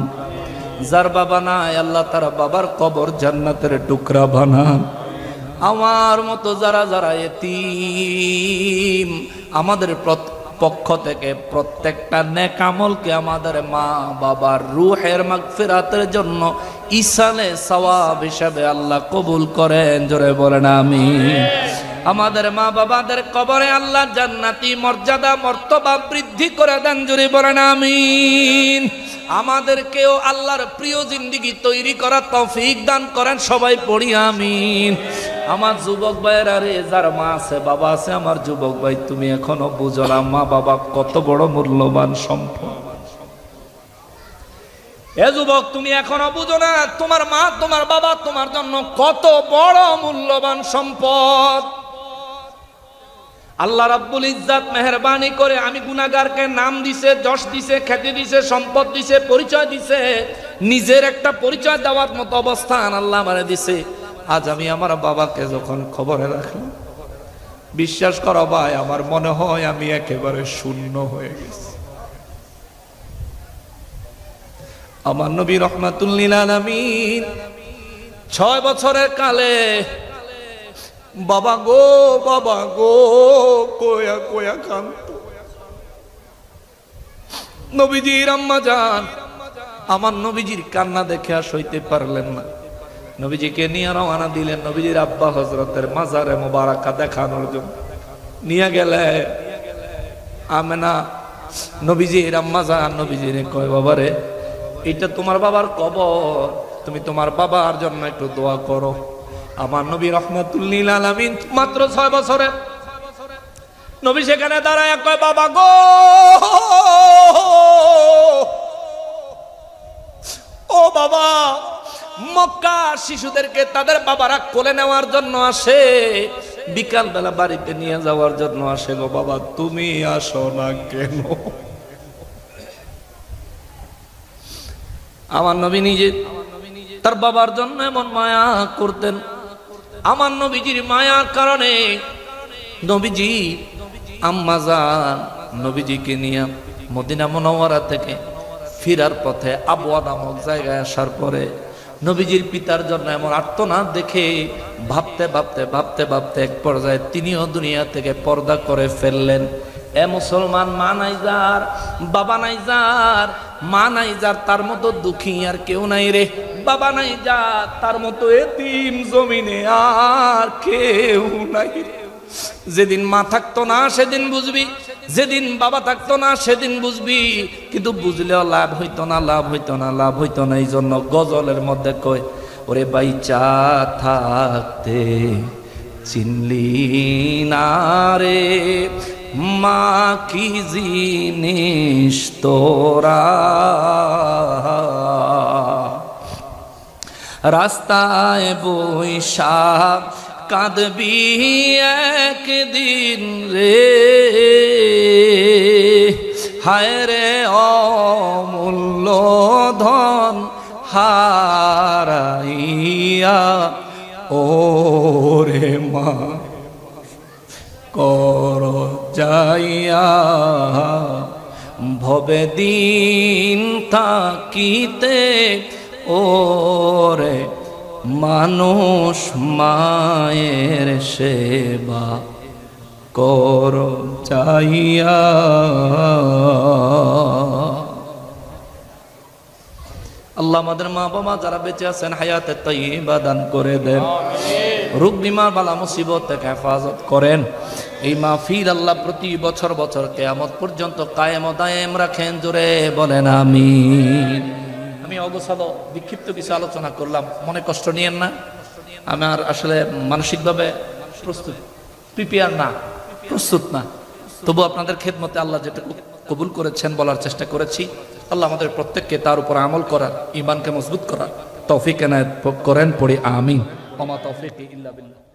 যার বাবা নাই আল্লাহ তার বাবার কবর জান্নাতের টুকরা বানান। আমার মতো যারা যারা এতিম, আমাদের পক্ষ থেকে প্রত্যেকটা নেক আমলকে আমাদের মা বাবার রূহের মাগফিরাতের জন্য ইসালে সওয়াব হিসাবে আল্লাহ কবুল করেন। জোরে বলেন আমিন। আমাদের মা বাবাদের কবরে আল্লাহ জান্নাতি মর্যাদা মর্তবা বৃদ্ধি করে দেন। জোরে বলেন আমিন। আমাদেরকেও আল্লাহর প্রিয় জিন্দেগি তৈরি করার তৌফিক দান করেন। সবাই পড়ি আমিন। আমার যুবক ভাইয়েরা রে, যার মা আছে বাবা আছে, আমার যুবক ভাই তুমি এখনো বুঝো না মা বাবা কত বড় মূল্যবান সম্পদ। এ যুবক তুমি এখনো বুঝো না তোমার মা তোমার বাবা তোমার জন্য কত বড় মূল্যবান সম্পদ। আল্লাহ রাব্বুল ইজ্জাত মেহেরবানি করে আমি গুনাহগারকে নাম দিছে, যশ দিছে, খ্যাতি দিছে, সম্পদ দিছে, পরিচয় দিছে, নিজের একটা পরিচয় দেওয়ার মতো অবস্থান আল্লাহ আমারে দিছে। আজ আমি আমার বাবাকে যখন খবরে রাখলাম, বিশ্বাস করো ভাই আমার মনে হয় আমি একেবারে শূন্য হয়ে গেছি। আমার নবী রাহমাতুল লিল আলামিন 6 বছরের কালে বাবা গো কোয়া কোয়া কান্ত। নবীজির আম্মা জান আমার নবীজির কান্না দেখে আর সইতে পারলেন না, নবীজিকে নিয়ে রওনা দিলেন নবীজির আব্বা হযরতের মাজারে মোবারকা দেখানোর জন্য। নিয়ে গেলে আমেনা নবীজির আম্মা জান নবীজিরে কয় বাবারে এটা তোমার বাবার কবর, তুমি তোমার বাবার জন্য একটু দোয়া করো। আমার নবী রাহমাতুল লিল আলামিন মাত্র 6 বছরে নবী সেখানে দাঁড়ায় কয় বাবা গো ও বাবা। মক্কা শিশুদেরকে তাদের বাবারা কোলে নেওয়ার জন্য আসে, বিকাল বেলা বাড়িতে নিয়ে যাওয়ার জন্য আসে, গো বাবা তুমি আসো না কেন? আমার নবী নিজে তার বাবার জন্য এমন মায়া করতেন। আমার নবীজির মায়ার কারণে নবীজি আম্মা জান নবীজিকে নিয়ে মদিনা মুনাওয়ারা থেকে ফিরার পথে আবওয়া নামক জায়গায় আসার পরে নবীজির পিতার জন্য এমন আর্তনাদ দেখে ভাবতে ভাবতে ভাবতে ভাবতে এক পর্যায়ে তিনিও দুনিয়া থেকে পর্দা করে ফেললেন। এ মুসলমান, মা নাই যার, বাবা নাই যার, মা নাই যার তার মতো দুঃখী আর কেউ নাই রে। বাবা নাই যার তার মতো এতিম জমিনে আর কেউ নাই। যেদিন মা থাকতো না সেদিন বুঝবি, যেদিন বাবা থাকতো না সেদিন বুঝবি, কিন্তু বুঝলেও লাভ হইতো না, লাভ হইতো না, লাভ হইতো না। এই জন্য গজলের মধ্যে কয় ওরে বাইচা থাকতে চিনলি না রে মা কি জিনিস তোরা, রাস্তায় বৈশা কাঁদবি একদিন রে, হায় রে অমূল্য ধন হারাইয়া, ওরে মা কর যাইয়া, ভবে দিন থাকিতে ওরে মানুষ মায়ের সেবা কর চাইয়া। আল্লাহ আমাদের মা বাবা যারা বেঁচে আছেন হায়াতে তাইয়্যিবা দান করে দেন, রোগ বিমার বালা মুসিবত থেকে হেফাজত করেন। এই মাহফিল আল্লাহ প্রতি বছর বছর কিয়ামত পর্যন্ত কায়েম ও দায়েম রাখেন, জোরে বলেন আমিন। আমি অগোছালো বিক্ষিপ্ত কিছু আলোচনা করলাম, মনে কষ্ট নিয়েন না। আমার আসলে মানসিকভাবে প্রিপেয়ার না, প্রস্তুত না, তবু আপনাদের খেদমতে আল্লাহ যেটা কবুল করেছেন বলার চেষ্টা করেছি। আল্লাহ আমাদের প্রত্যেককে তার উপর আমল করার, ঈমানকে মজবুত করার তৌফিক এনায়েত করেন। পড়ি আমিন। ওমা তৌফিক ইল্লা বিল্লাহ।